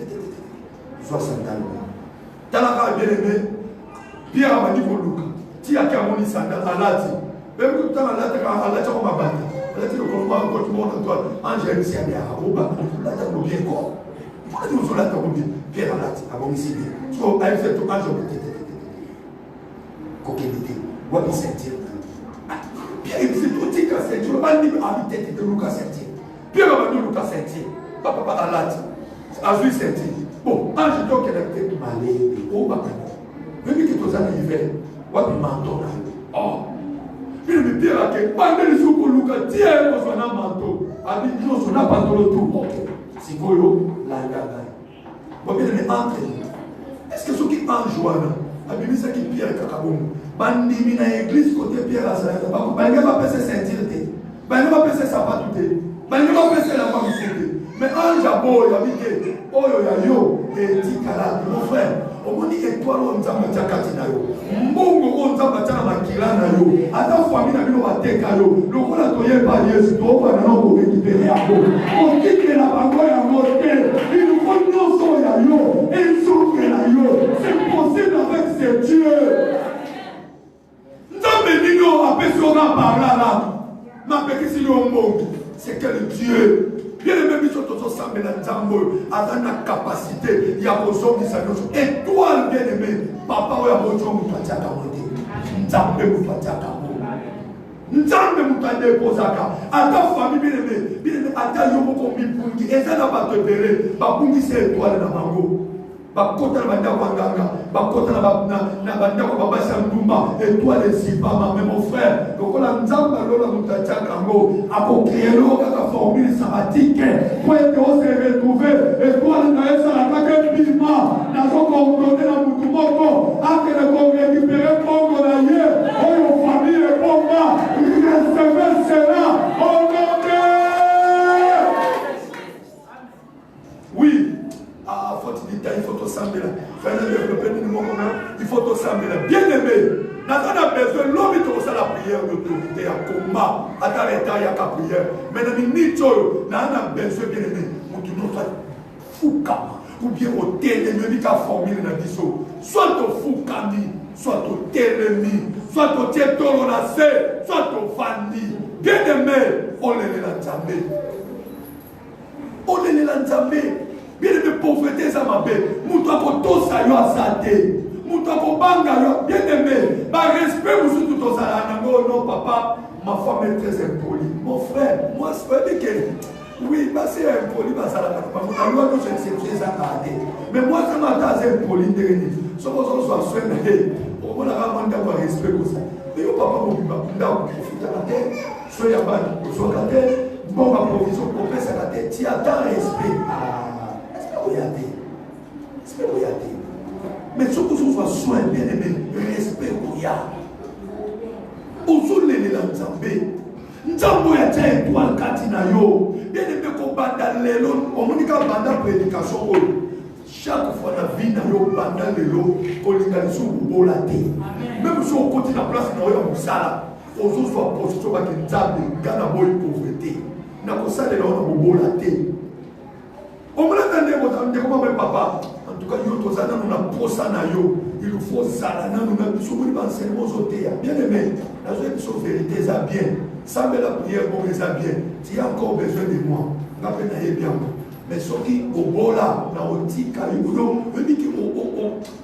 Soit sandal. Talaka bien aimé, Pierre va dire pour Lucas. Si il y a un sandal à l'âge, même que tu as l'âge, on va battre. C'est le combat quand tu montes toi. Angèle, c'est un bien. On va battre le bien corps. On va dire là, tu as Pierre à l'âge, avant ici. So, I fait tout angèle. Coquillité. On va sentir. Pierre, il s'est tout dit qu'à sentir. On va dire habiter de Lucas sentir. Pierre va dire Lucas sentir. Papa à l'âge. À lui sentir. Bon, angèle, donc, elle a été malée. On va battre. Même que tu as l'hiver. What manteau là? Oh, mais le pire à que pas de sous pour Lucas, tiens, on a un manteau. Avec nous, on a pas tout. Ok, c'est Golo, la gaga. Bon, bien, mais entre nous. Est-ce que ceux qui en jouent là, à Bibi, c'est qui Pierre et Kakabon, Bandi, mina église, côté Pierre à Salata, Bandi va passer sentirité, Bandi va passer sa patouté, Bandi va passer la famille. Mais un jabot, il a dit que, oh, yo, et Tikala, mon frère. Omoni étoile on nzamba tchakati na yo mbongo on nzamba tchana makila na yo ata famille na bino bateka yo lokola toyeba Yesu to bana na ko récupérer yako on quitte la bango ya moté il faut nyonso ya yo et souke na yo c'est possible avec ce Dieu nzambe nino apesona parla là ma pekisi yo mbongo c'est quel Dieu. Bien aimé, nous sommes tous ensemble dans Nzambo, avec la capacité, il y a besoin de sa notion. Étoile, bien aimé, papa, il y a besoin de toi, Nzambe, Nzambe, Nzambe, à ta famille, bien aimé, à ta yomoko, et ça n'a pas te péré, Bapungi, c'est étoile dans Mango. Bakota na banda wanganga, bakota na banda ko babasa ndumba, étoile sipama, mais mon frère, lokola nzamba lola mutacha kango, ako créer kaka formule sabbatique, pour être se retrouver, étoile na esa la kaka bima, na zoko donner na mutu moko, akele ko récupérer kongo na ye, oyo famille bomba, recevez cela, au nom de oui. Ah, faut te dire, il faut te sembler là. Il faut te sembler là. Bien aimé, nous avons besoin de l'homme qui a la prière d'autorité à combat. À dans l'état, il y a qu'à prière. Mais dans les nids, on a besoin bien aimé. On dit non, soit fou kama. Ou bien au télémi, qui a formé dans l'issue. Soit au fou kami, soit au télémi, soit au tétolonacé, soit au fandi. Bien aimé, on les l'entamé. On les l'entamé. Bien aimé, pauvreté, ça m'a fait. Moutoua pour tout ça, yo a saté. Moutoua pour banga, bien aimé. Par respect, vous êtes tout ça. Non, papa, ma femme est très impolie. Mon frère, moi, c'est que. Oui, bah c'est impoli, bah ça la pas. Moi, je sais ça mais moi, ça m'a dit impoli. Si vous avez soin, on a vraiment d'avoir respect pour ça. Mais papa, mon papa, profite à la terre. Soyez à bas, soyez à la terre. Bon, ma provision, pour faire ça à la terre. Tu attends respect. Est-ce que vous y avez? Est-ce que vous y avez? Mais si vous avez soin, bien aimé, respect pour y a. Aujourd'hui, les Nzambé. Nzambo ya tia étoile katina yo. Bien aimé ko banda lelo, omonika banda prédication ko. Chaque fois na vie na yo banda lelo, ko linga lisu bola te. Même si on continue la place na yo musala, ozo so position ba ke nzambe ngana boy pauvreté. Na ko sala lelo na bola te. Omona tande ko tande ko ba papa. En tout cas yo to zana na posa na yo. Il faut ça na nous na biso mo ba enseignement zotea. Bien aimé, la vérité ça bien. Ça me la prière, bon, ça bien. Tu as encore besoin de moi. Je vais bien. Mais ce qui au bord là, dans le petit caillou, je dis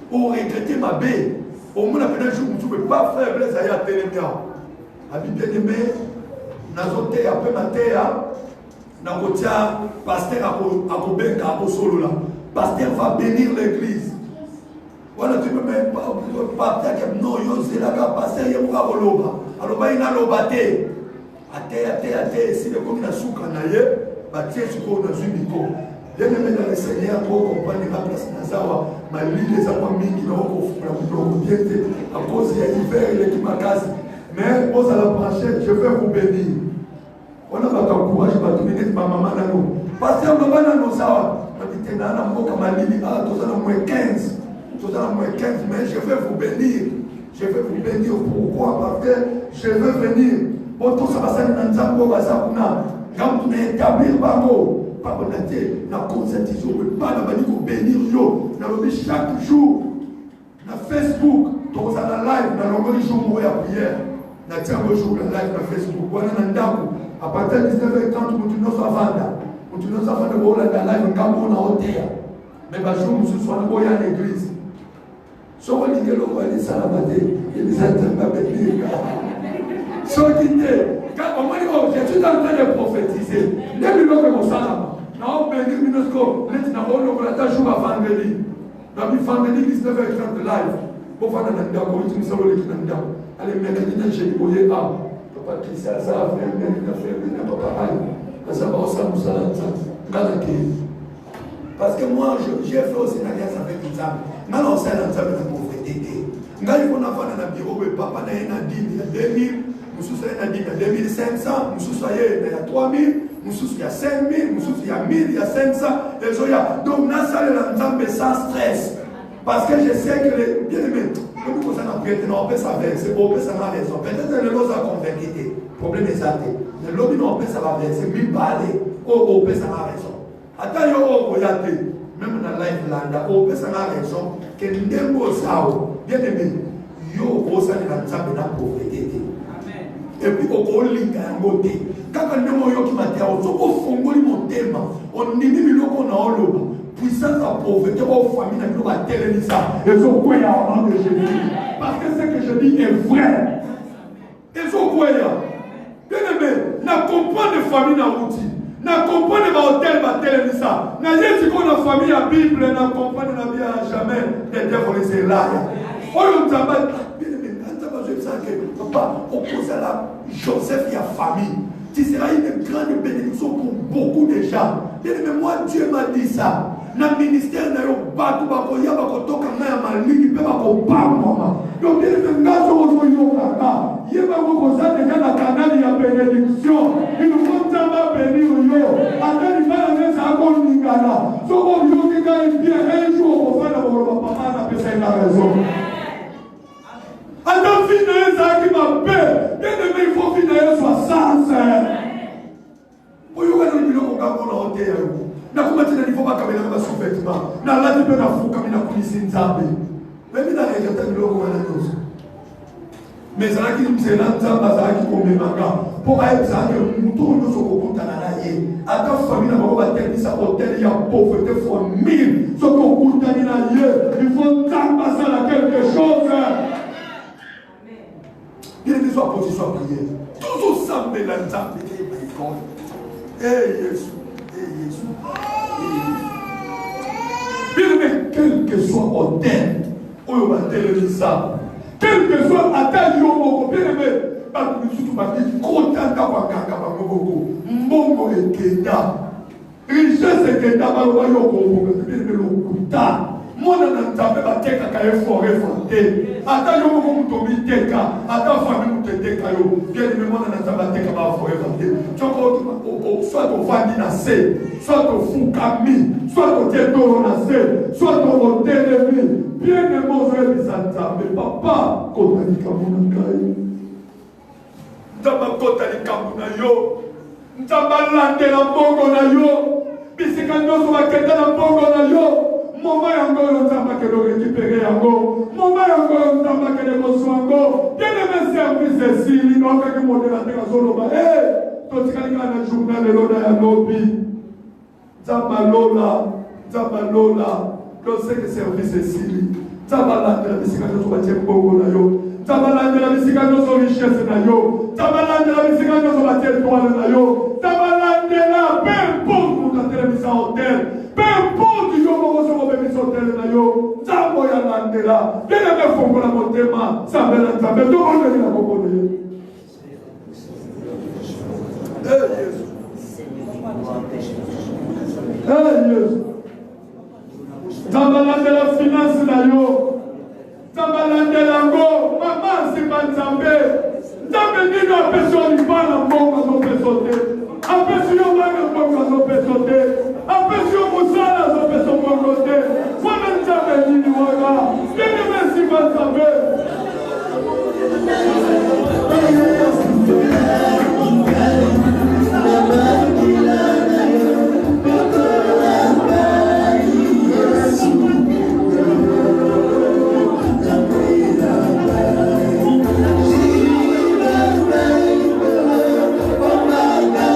qu'on regretté ma baie. Au moins, je ne peux pas faire blesse à la télé. La Bible bien aimée, dans le thé, après ma thé, dans le pasteur à solo là. Pasteur va bénir l'église. Voilà, tu ne peux même pas dire que non, c'est là que pasteur est pour Aloba. Aloba, il a l'obaté. Ate, si le comme na souka na ye, batie suko na zubiko. Bien aimé dans le Seigneur, pour comprendre la place Nazawa, ma vie des amants mingi na oko bien à cause de l'hiver et qui m'a cassé. Mais pose à la prochaine, je vais vous bénir. On a pas courage pour dominer ma maman na nous. Parce que maman na nous ça, on dit na na mboka malili ah tous à moins 15. Tous à moins 15 mais je vais vous bénir. Je vais vous bénir pourquoi? Parce que je veux venir. Pour tout ça, ça n'a pas quand on est établi, pas la conscientisation, pas la bannière pour bénir, chaque jour, dans Facebook, dans la live, dans le jour où il y a prière, dans le jour la live dans Facebook, à partir de 19h30, on ne s'en va pas. On ne s'en va pas la live, on a hôtel. Mais le jour où on soit à l'église, si on dit que l'on va aller à la matinée, il y a des intermédiaires. Quand on m'a dit, oh, je suis en train de prophétiser. Depuis lors que mon salam, on a béni Minosco, on a jour à vendredi. Dans le vendredi 19h30 live. Pour faire un d'accord, tu me sors le Kinanda. Allez, mercredi, j'ai dit, voyez, ah, papa Christian, ça a fait, papa, ça va, ça nous a parce que moi, j'ai fait aussi une alliance avec les hommes. Maintenant, c'est l'ensemble de la prophétie. Quand il faut avoir un bureau, papa n'a rien dit, il y a 2000. Nous sommes à 2500, nous sommes à 3000, nous sommes à 5000, nous sommes à 1000, il y a 500. Donc, nous sommes ensemble sans stress. Parce que je sais que les bien-aimés, quand nous sommes en prière, on peut savoir, c'est pour ça la raison. Peut-être que les lois sont convainqués. Le problème est ça. Les lobbies n'ont pas savoir, c'est mieux parler. On peut savoir raison. Attends, on peut y aller. Même dans la live landa, on peut savoir raison. Que nous sommes bien-aimés, yo, on s'en est ensemble dans la pauvreté. Et puis au linga ngote kaka ndemo yo ki matia soko fongoli motema on nimi biloko na oloba puissance à pauvreté au famille na biloko atelemisa ezokwea au nom de Jésus parce que ce que je dis est vrai ezokwea bien aimé na comprendre famille na outil na comprendre ba hôtel ba atelemisa na yesi ko na famille à Bible na comprendre na bien jamais des dévoilés c'est là oyo nzamba papa, oppose à la Joseph et à famille. Tu seras une grande bénédiction pour beaucoup de gens. Mais moi, Dieu m'a dit ça. Dans le ministère, il y a un bateau, il y a un bateau, il y a un ligne, il y a un bateau. Donc, il y a un bateau, il y a un canal, il y a une bénédiction. Il nous faut d'abord bénir. Après, il va aller à Gondingala. Ce qu'on veut dire, un jour, on va faire la maman, on a fait la raison. Attends, fille de ça qui m'appelle. Bien aimé, il faut finir soit sens. Pour y avoir le billet qu'on a pour l'enterre. Na kuma tena il faut pas kamera ba sous-vêtements. Na la tu peux na fou comme na kulisi nzambe. Même na rejeta biloko wana tous. Mais ça qui nous c'est là nzamba ça qui kombe manga. Pour aller ça que muto ndo soko kutana na ye. Ata famille na ba ba tekisa hôtel ya pauvreté fois 1000. Soko kutani na ye. Il faut nzamba ça la quelque chose. Il est soit position à prier. Toujours semble la nzambe qui est God. Eh Jésus. Bien, quel que soit hôtel, on va téléviser ça. Quel que soit atteint, bien aimé, surtout parce que content d'avoir Mbongo et Kenda. Richesse et Kenda, bien aimé, l'Okuta. Moi, je ne sais pas si je forêt fondée. Attends, je vais te dire, attends, famille, je vais te dire, bien aimé, moi, je ne sais pas si je forêt fondée. Soit au Vandinacé, soit au Foukami, soit au Tietoronacé, soit au Hôtel-Émi. Bien aimé, je vais te dire, papa, quand tu as dit Kamounakaï, Ndaba Kamuna yo, Ndaba Lande la Bongo na yo, Bisikano sur la Kenda la Bongo na yo. Maman yango nzamba ke do récupérer yango. Maman yango nzamba ke de koswango. Bien aimé service ici, no ka ke modérateur azoloba. To tikali kana journal le loda ya lobi. Nzamba lola. Do c'est que service ici. Nzamba la de bisika no ba tembo na yo. Nzamba la de bisika no so richesse na yo. Nzamba la de bisika no so ba territoire na yo. Nzamba la de la peu importe pour ta télévision hôtel. Peu importe, je vais recevoir mes hôtels na yo. Nzambo ya landela. Bien aimé fongola motema. Nzambe na nzambe. Tout le monde est là pour Jésus. Nzambe landela finance na yo. Nzambe landela ngo. Maman si ba nzambe. Nzambe nino apesho libala mbongo azopesote. Apesho yo manga mbongo azopesote. Apesho musala azopeso mbongo te. Fwana nzambe nini waga. Kene mesi ba nzambe. Bye.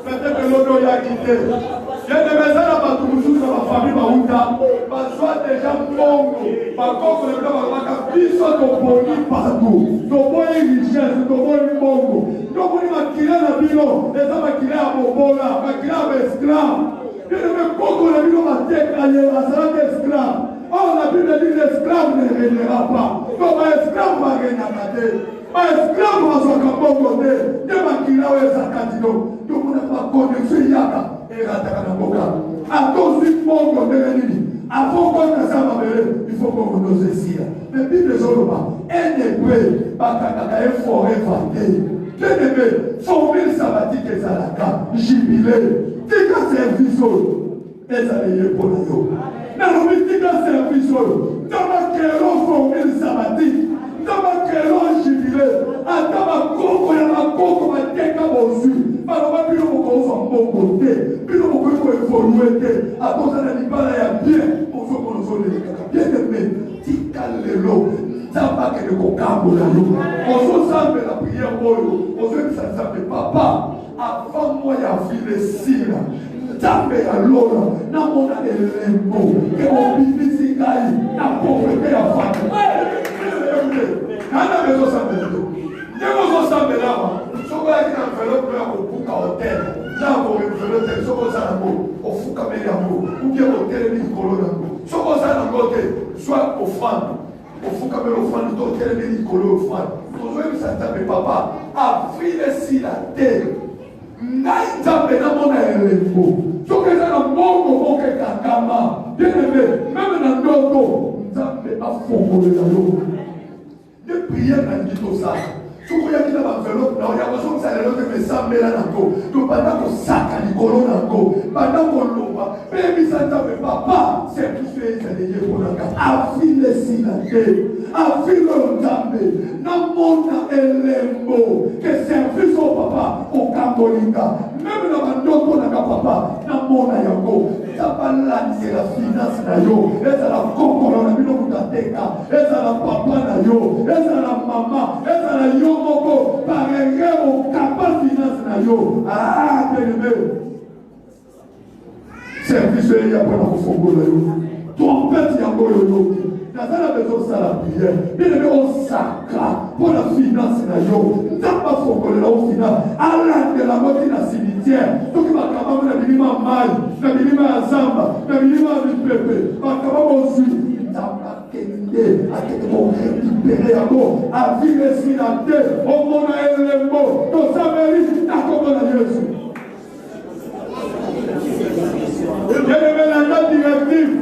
Peut-être que l'autre a quitté. J'ai des messages à ma famille, soit déjà mongo. Par contre, le gars va partout. Donc, moi, richesse, donc, moi, mongo. Donc, on va kiler la bino, et ça va kiler à Bobola, va kiler à esclave. Et le coco, la bino va décaler, ça sera esclave. Or, la Bible dit l'esclave ne régnera pas. Donc, l'esclave va régner. Esclave va se camper côté. Il va kiler à Zakatino. Donc, on n'a pas connexion yaka. Et Ratakanamboka. À tous les mongo de l'ennemi. Avant qu'on ne s'appelle, il faut qu'on nous ici. Mais Bible est sur le bas. Un hébreu, Bakaka, un forêt vandée. Bien-aimé, formule sabbatique et salaka, jubilé. Tika service, et ça y est pour nous. Naomi, tika service, dans ma kéro formule sabbatique, dans ma kéro jubilé, à ma coco, et ma coco, ma teka bonsu. Alors, ma pilo moko son bon côté, pilo moko évoluer, à cause de la libala, il y a bien, pour faire qu'on nous soit bien-aimé, tika lelo. Pas que le cocambo là, on s'en la prière, on se papa, avant moi, il y a filé si là, tapé à l'eau, n'a mon élément, que mon bibi s'y gagne, n'a pauvreté à femme. N'a pas besoin de s'embêter. Dès qu'on s'embête là, ce qu'on a dit dans le vélo, on boucle à hôtel, là, on veut le ce qu'on a au fou caméra, ou bien au télé, ce qu'on a dans côté, soit aux femmes. Il faut quand même offrir le dos, quel est le Nicolas offrande. Nous devons s'attendre, papa, à filer si la terre. Naïta, mais dans mon élément. Donc, il y a un bon que Kakama. Bien aimé, même dans notre dos, nous avons un fond de l'eau. Les prières dans le ça. Si vous voyez qu'il y a un enveloppe, il y a besoin de ça, mais ça met là dans le donc, pendant qu'on sac à Nicolas dans le pendant qu'on l'ouvre, mais ça ne papa, c'est tout ce que c'est lié pour le gars. Affile si la terre, affile le dame, dans mon élément, que service au papa, au Cambolinga, même dans mon dos, papa, dans mon ayango, ça va là, c'est la finance, et c'est la coco, on a mis le Mutateka, et c'est la papa, et c'est la maman, et c'est la yo. Par un au capable finance na yo. Ah, bien aimé. Service il y a pas de fongo là yo. Trompette il y a pas yo. Dans la maison ça la prière. Bien aimé on sacra pour la finance na yo. N'a pas fongo là au final. À la de la mort dans le cimetière. Donc il va capable na bilima mal, na bilima azamba, na bilima bipepe. Va capable aussi. À vivre sur la terre, au monde à l'élément, dans sa mérite, à comment la Jésus. Bien-aimé, la date directive,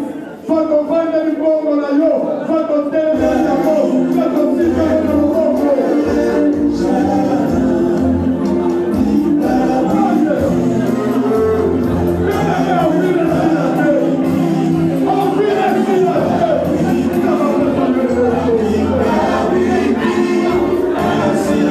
soit qu'on va dans le bon dans la yo, soit qu'on t'aime dans la mort, soit qu'on s'y fait dans le bon. See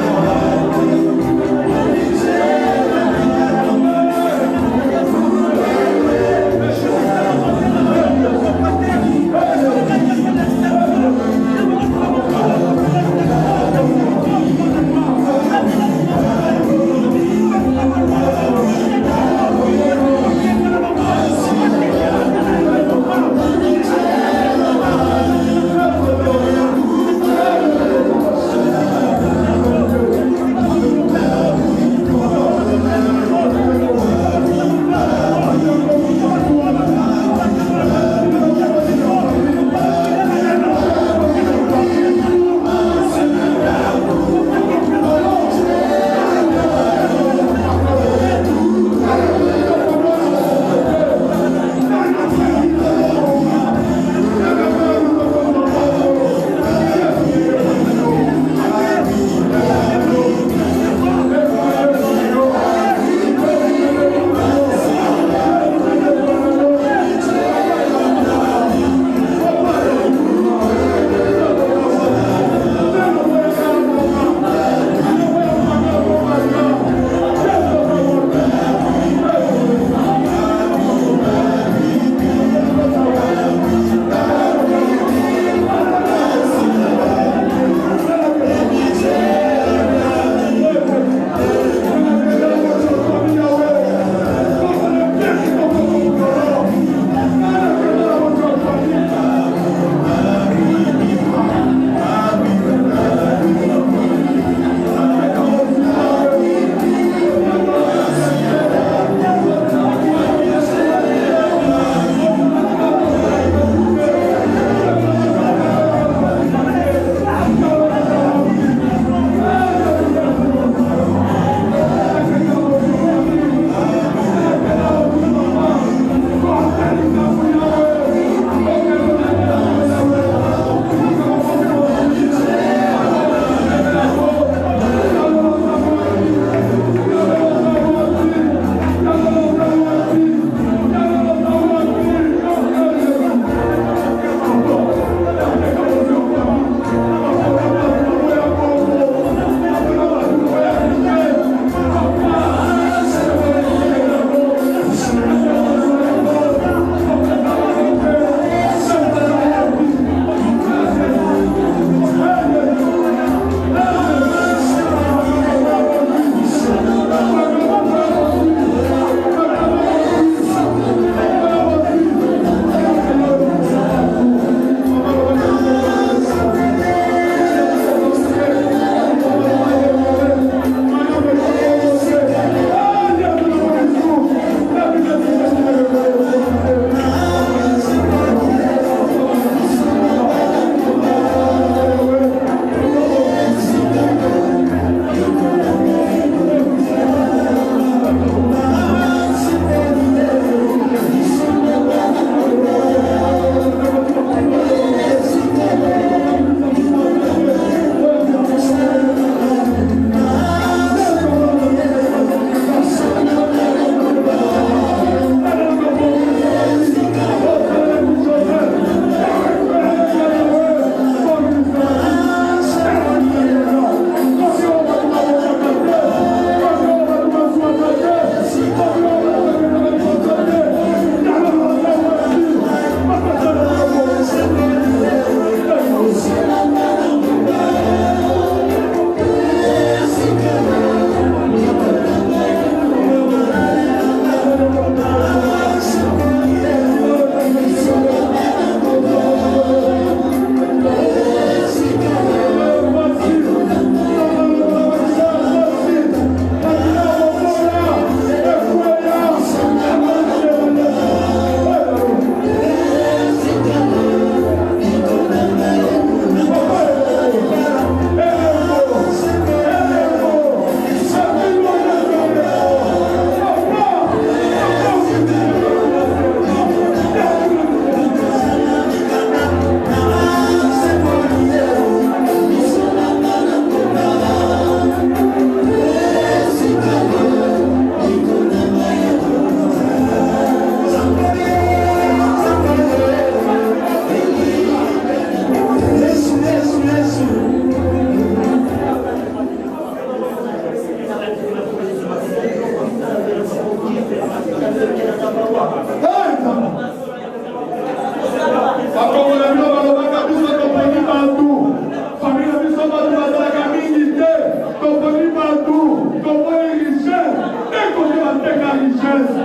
richesse.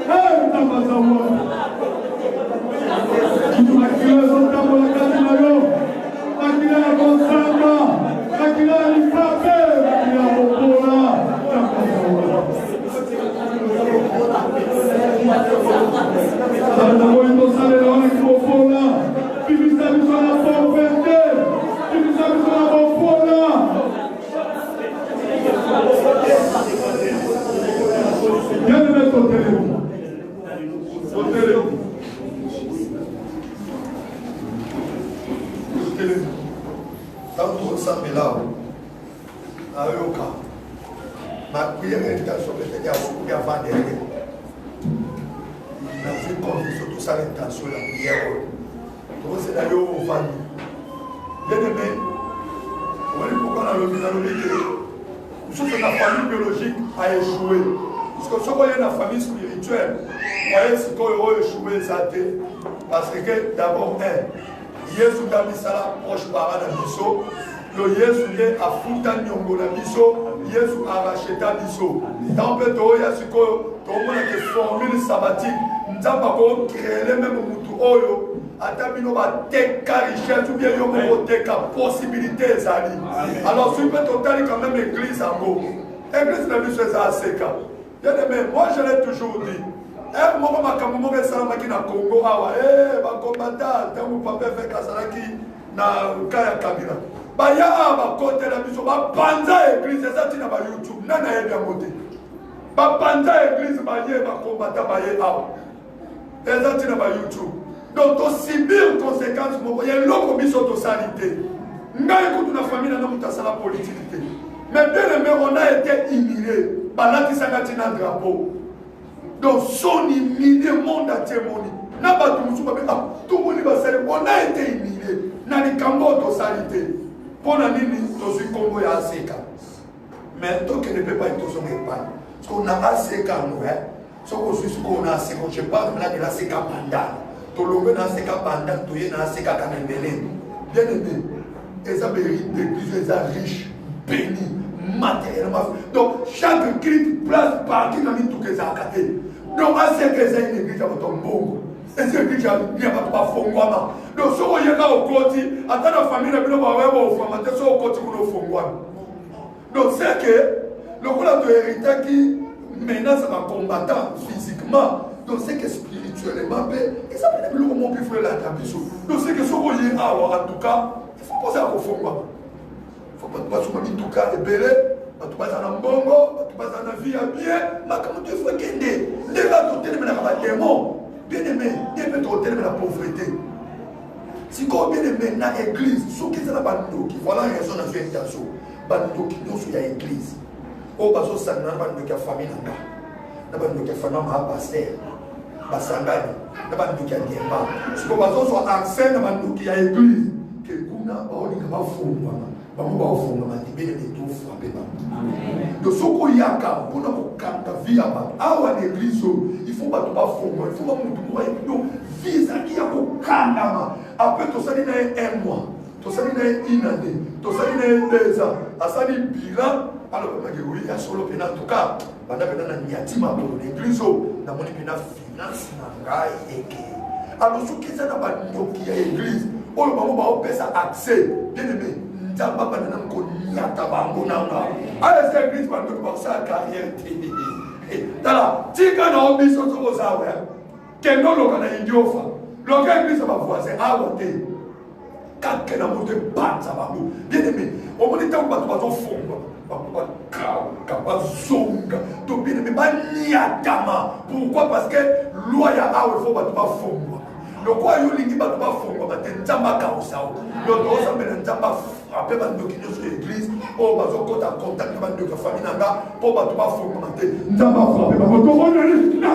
Eh, Tabazawa. Makila zotambo la kati na yo. Makila ya konsamba. Makila ya lipape. Makila ya mokola. Tabazawa. Santa Moito sale la wana kimopola. Bibisa biso na pauvreté. Bibisa biso na mopola. Viens de mettre au téléphone. Au téléphone. Tanto sambelao ayoka makuye intention peut-être ya beaucoup avant derrière na fait conviction tout ça l'intention la prière donc c'est là yo vandi bien aimé wali pourquoi na lobi que chose la famille biologique a échoué parce que ce qu'on la famille spirituelle voyez ce qu'on a échoué ça parce que d'abord Yesu damisala proche para na biso lo Yesu nde afuta nyongo na biso Yesu aracheta biso dans peut oya siko to mona ke formule sabbatique nzamba ko créer même mutu oyo ata bino ba teka richesse ou bien yo mo teka possibilité ezali alors si peut totali quand même église ango église na biso za seka bien aimé moi je l'ai toujours dit moko makambo moko esalamaki na Congo awa bakombata ntango papa efeke azalaki na ka ya Kabila baya awa bakotela biso bapanza église eza ntina ba YouTube nani ayebi yango te bapanza église baye bakombata baye awa eza ntina ba YouTube donc tosibir conséquence moko ya eloko biso tosali te ngai kutu na famille nanga moto asala politique te mais bien aimé on a été humilié balatisaka ntina drapeau donc son humilié monde entier moni na bato musu babe tout moni basali on a été humilié na likambo to salite pona nini to si Congo ya Aseka mais to que ne peut pas être son épargne parce qu'on a Aseka nous ce qu'on suit ce qu'on a Aseka je parle là de la Aseka Panda to lombe na Aseka Panda to ye na Aseka Kanembele bien aimé et ça mérite d'église les riches bénis matériellement donc chaque critique place partie dans tout que ça a caté donc c'est que c'est une église à votre bongo et c'est une église à pas fongwama donc si on y a au côté attends la famille la bino ba ouais bon formateur so au côté pour fongwama donc c'est que le coup là de héritage qui menace un combattant physiquement donc c'est que spirituellement et ça peut le moment plus frère la tabiso donc c'est que si on y a en tout cas il faut poser à fongwama faut pas se mettre tout cas et belé tu vas dans le bongo, tu vas dans la vie à bien, mais comment tu fais qu'il y ait des gens qui ont des démons, bien aimé, des gens qui ont la pauvreté. Si tu as bien aimé dans l'église, ceux qui sont là, qui voilà une raison de faire intention, qui sont sur l'église. Au bas, ça n'a pas de famille, n'a pas de famille, n'a pas de pasteur, basangani, n'a pas de guerre. Si tu vas sur l'ancien, n'a pas de l'église, que vous n'avez pas de fond. Donc ce qu'on y a pour nous vie à l'église il faut pas il faut pas visa qui a après tout ça un mois tout ça une année tout ça 2 ans à ça bilan alors oui à solo en tout cas banda na niatima pour l'église na moni pena finance na ngai eke alors ce qui ça na ba ndoki ya église o ba ba pesa accès bien aimé nzamba bana ko nyata bango nanga ala cette église ba ko sa carrière tini tala tika na obiso to zawe kendo lo kana indiofa lo ka église ba voisin a wote kake na moto banza bango bien aimé o moni tango ba to fonga ba zonga to bien aimé ba nyatama pourquoi parce que loi ya a il faut ba fonga le quoi yolingi ba fonga ba nzamba ka osao le to sa bena nzamba après bando qui nous sur l'église oh bazo kota contact bando ka famille nanga po ba fonga ba nzamba frappé ba to bonani na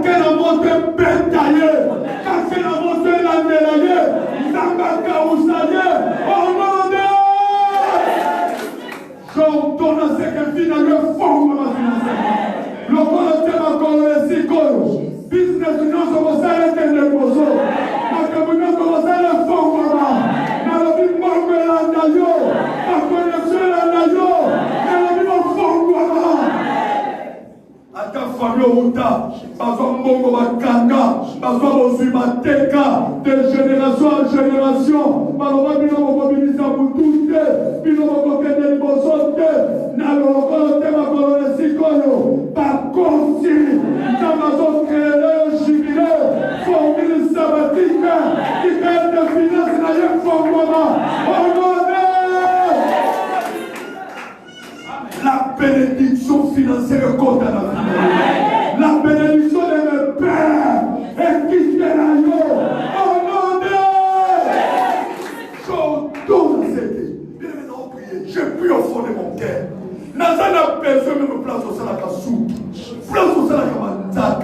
Kake na moto bentaye. Kake na moto landelaye. Nambaka usaye. Au nom de j'ordonne ce que vient le forme ma financière. Le coloté ma colonne sikolo. Business non comme ça le tende poso. Ma communauté comme ça le forme ma. Na le bi morgue la nayo. Ma connexion la nayo. Na le bi forme ma. Ata famille Outa, bazwa mbongo bakanga, bazwa bozwi bateka de génération en génération. Baloba bino bokobimisa butu te, bino bokokende liboso te, na lokolo te makolo na sikoyo, bakonzi, na bazokele jubile, formule sabbatique, qui fait de finance na ye fongoma, la bénédiction financière compte à la vie. La bénédiction de mes pères est quitte la yo. Au nom de j'ordonne cette. Bien maintenant, priez. Je prie au fond de mon cœur. Nazana besoin de me place au salaka sou. Place au salaka manzak.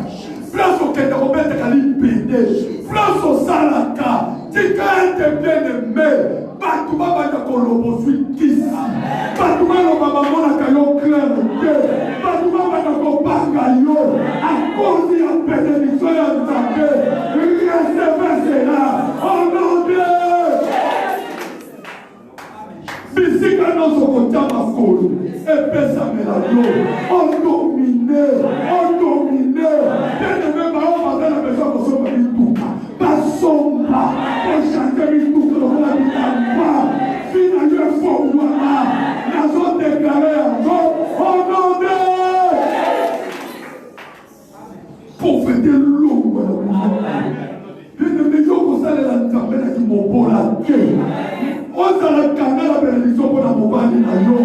Place au kenda robert kali pende. Place au salaka. Tika te bien aimé. Batuma bata kolobo sui kisi. Batuma lo baba mona kayo clair te. Batuma bata ko banga yo. A cause ya bénédiction ya Nzambe. Recevez cela au nom de Bisika no sokota makolo. Epesa melalo. On domine. Bien-aimé ba on va dans la maison pour sauver bituka. Basomba. Pour chanter bituka dans la bitamba. Finalement faut voir. La zone déclarée au nom de pauvreté longue. Bien-aimé yo ko sala la Nzambe na kimobola ke. Osala kanga la bénédiction pour la mobali na yo,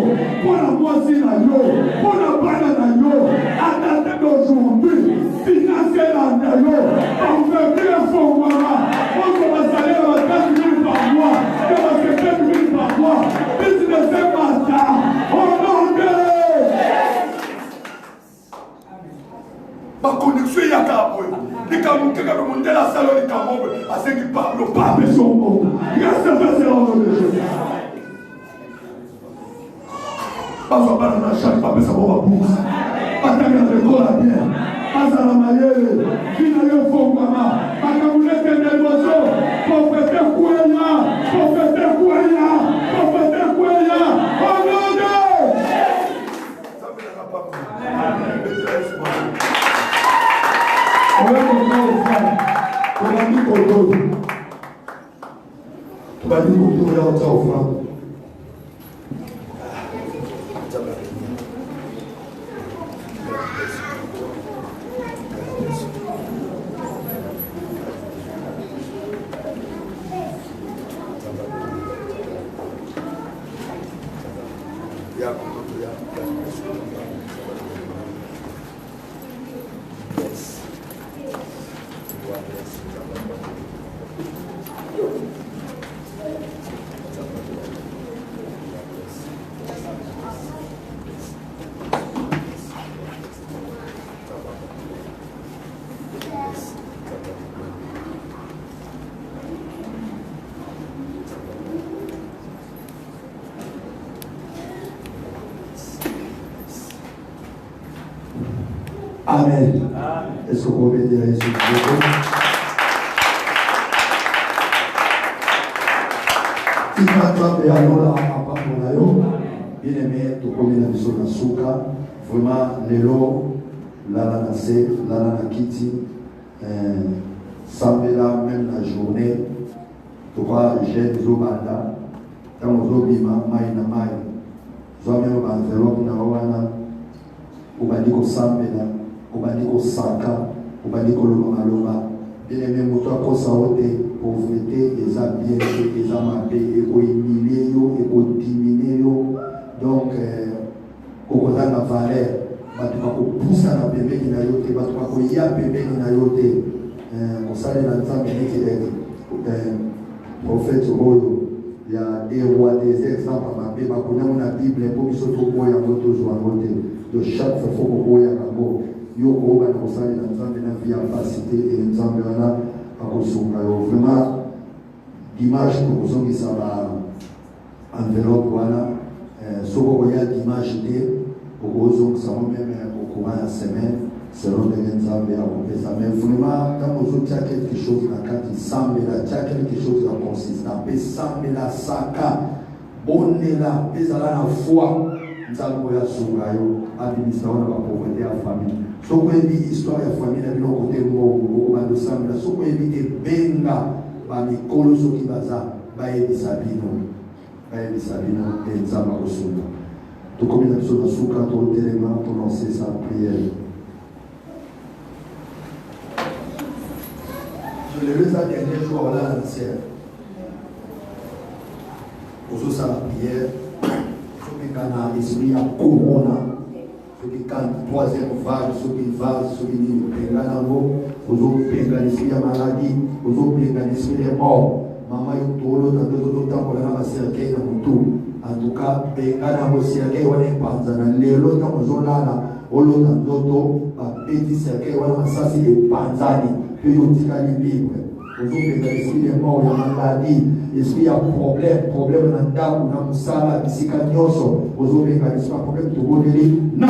pour la moisi na yo, pour la bana na yo, à dater d'aujourd'hui, financer la na yo, on fait bien fort voilà, on va salaire à 4 000 par mois, on va faire 4 000 par mois, business est matin, au nom de ma connexion y a qu'à moi. Les Camerounais qui ont monté la salle de Cameroun, à ceux qui parlent, le pape est son mot. Recevez cela au nom de Jésus. Pas au bas de la chatte, pas de sa bourse. Pas de la l'école à bien. Pas à la maillère. Qui n'a rien fait au maman. Pas de vous laisser des oiseaux. Pour fêter Kouéa. Pour fêter Kouéa. Pour fêter Kouéa. Au nom de on va commencer au frère. On va dire qu'on donne. Tu vas dire qu'on donne au frère. Amen. Est-ce qu'on peut dire Jésus? Bien aimé, tout comme il a besoin de souka, vraiment, l'élo, la nase, la nakiti, sambela, même la journée, tu vois, j'ai des obanda, dans les obima, maïna maï, zoamé au enveloppe, na wana, ubandiko sambela, ubandiko saka, ubandiko loma. Bien aimé, moto akosa ote, pauvreté, les bien, les amabé, et humilier, et diminuer. Donc, on a la valeur, on pousse à la bébé qui n'a pas de y a bébé qui n'a pas on s'allait dans le temps qui est prophète Royo. Il y a des rois, des exemples à ma bébé, on a la Bible, pour qu'ils se trouvent à de chaque fois qu'on voit à yoko ba na osali na nzambe na vie ya facilité et nzambe wana akosunga yo vraiment dimanche tokozongisa ba enveloppe wana soko koya dimanche te okozongisa mo meme okoma ya semaine selon ndenge nzambe akopesa mais vraiment ntango ozotia quelque chose na kati sambela tia quelque chose ya consistant mpe sambela saka bonela mpe ezala na foi nzambe oyo asunga yo abimisa wana bapauvreté ya famille soki oyebi histoire ya famille na bino kote mbongo okobanda osambela soki oyebi ebenga bamikolo soki baza bayebisa bino te nzambe akosunga tokomi na biso na suka totelema tononce sa prière. Je le vis à dernier jour là à l'ancien. Aux ça la prière. Ceux qui ont l'esprit à corona. Ceux qui ont troisième vague, ceux qui ont l'esprit à maladie, aux autres l'esprit est mort. Maman yotolo tanto tango na baserkei na mutu. En tout cas, pengana bosierkei wana panzana lelo tango zolala olo tandoto ba petit serkei wana masasi de panzani. Puis on dit qu'elle est libre. Aujourd'hui, l'esprit est mort, il y a maladie, l'esprit a problème dans l'âme, dans le sala, ici, quand il y a aujourd'hui, il y a un problème de bonheur. N'a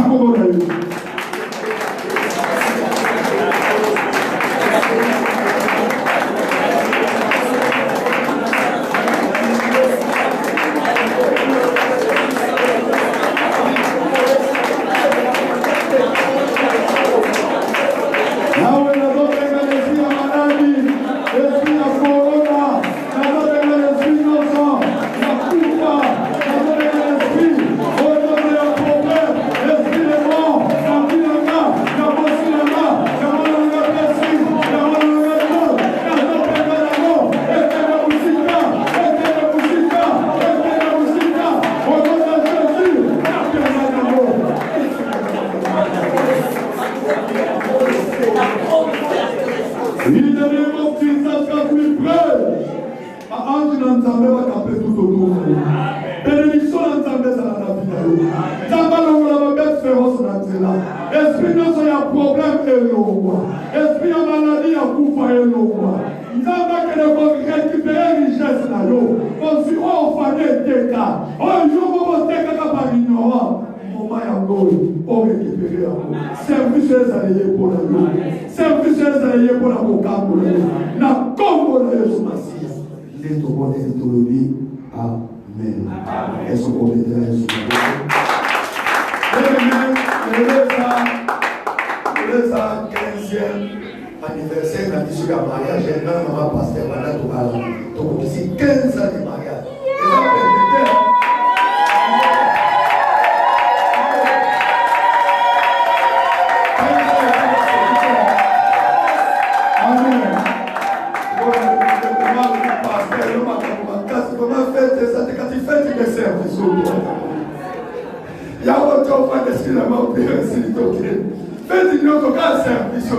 Faites une autre cas service.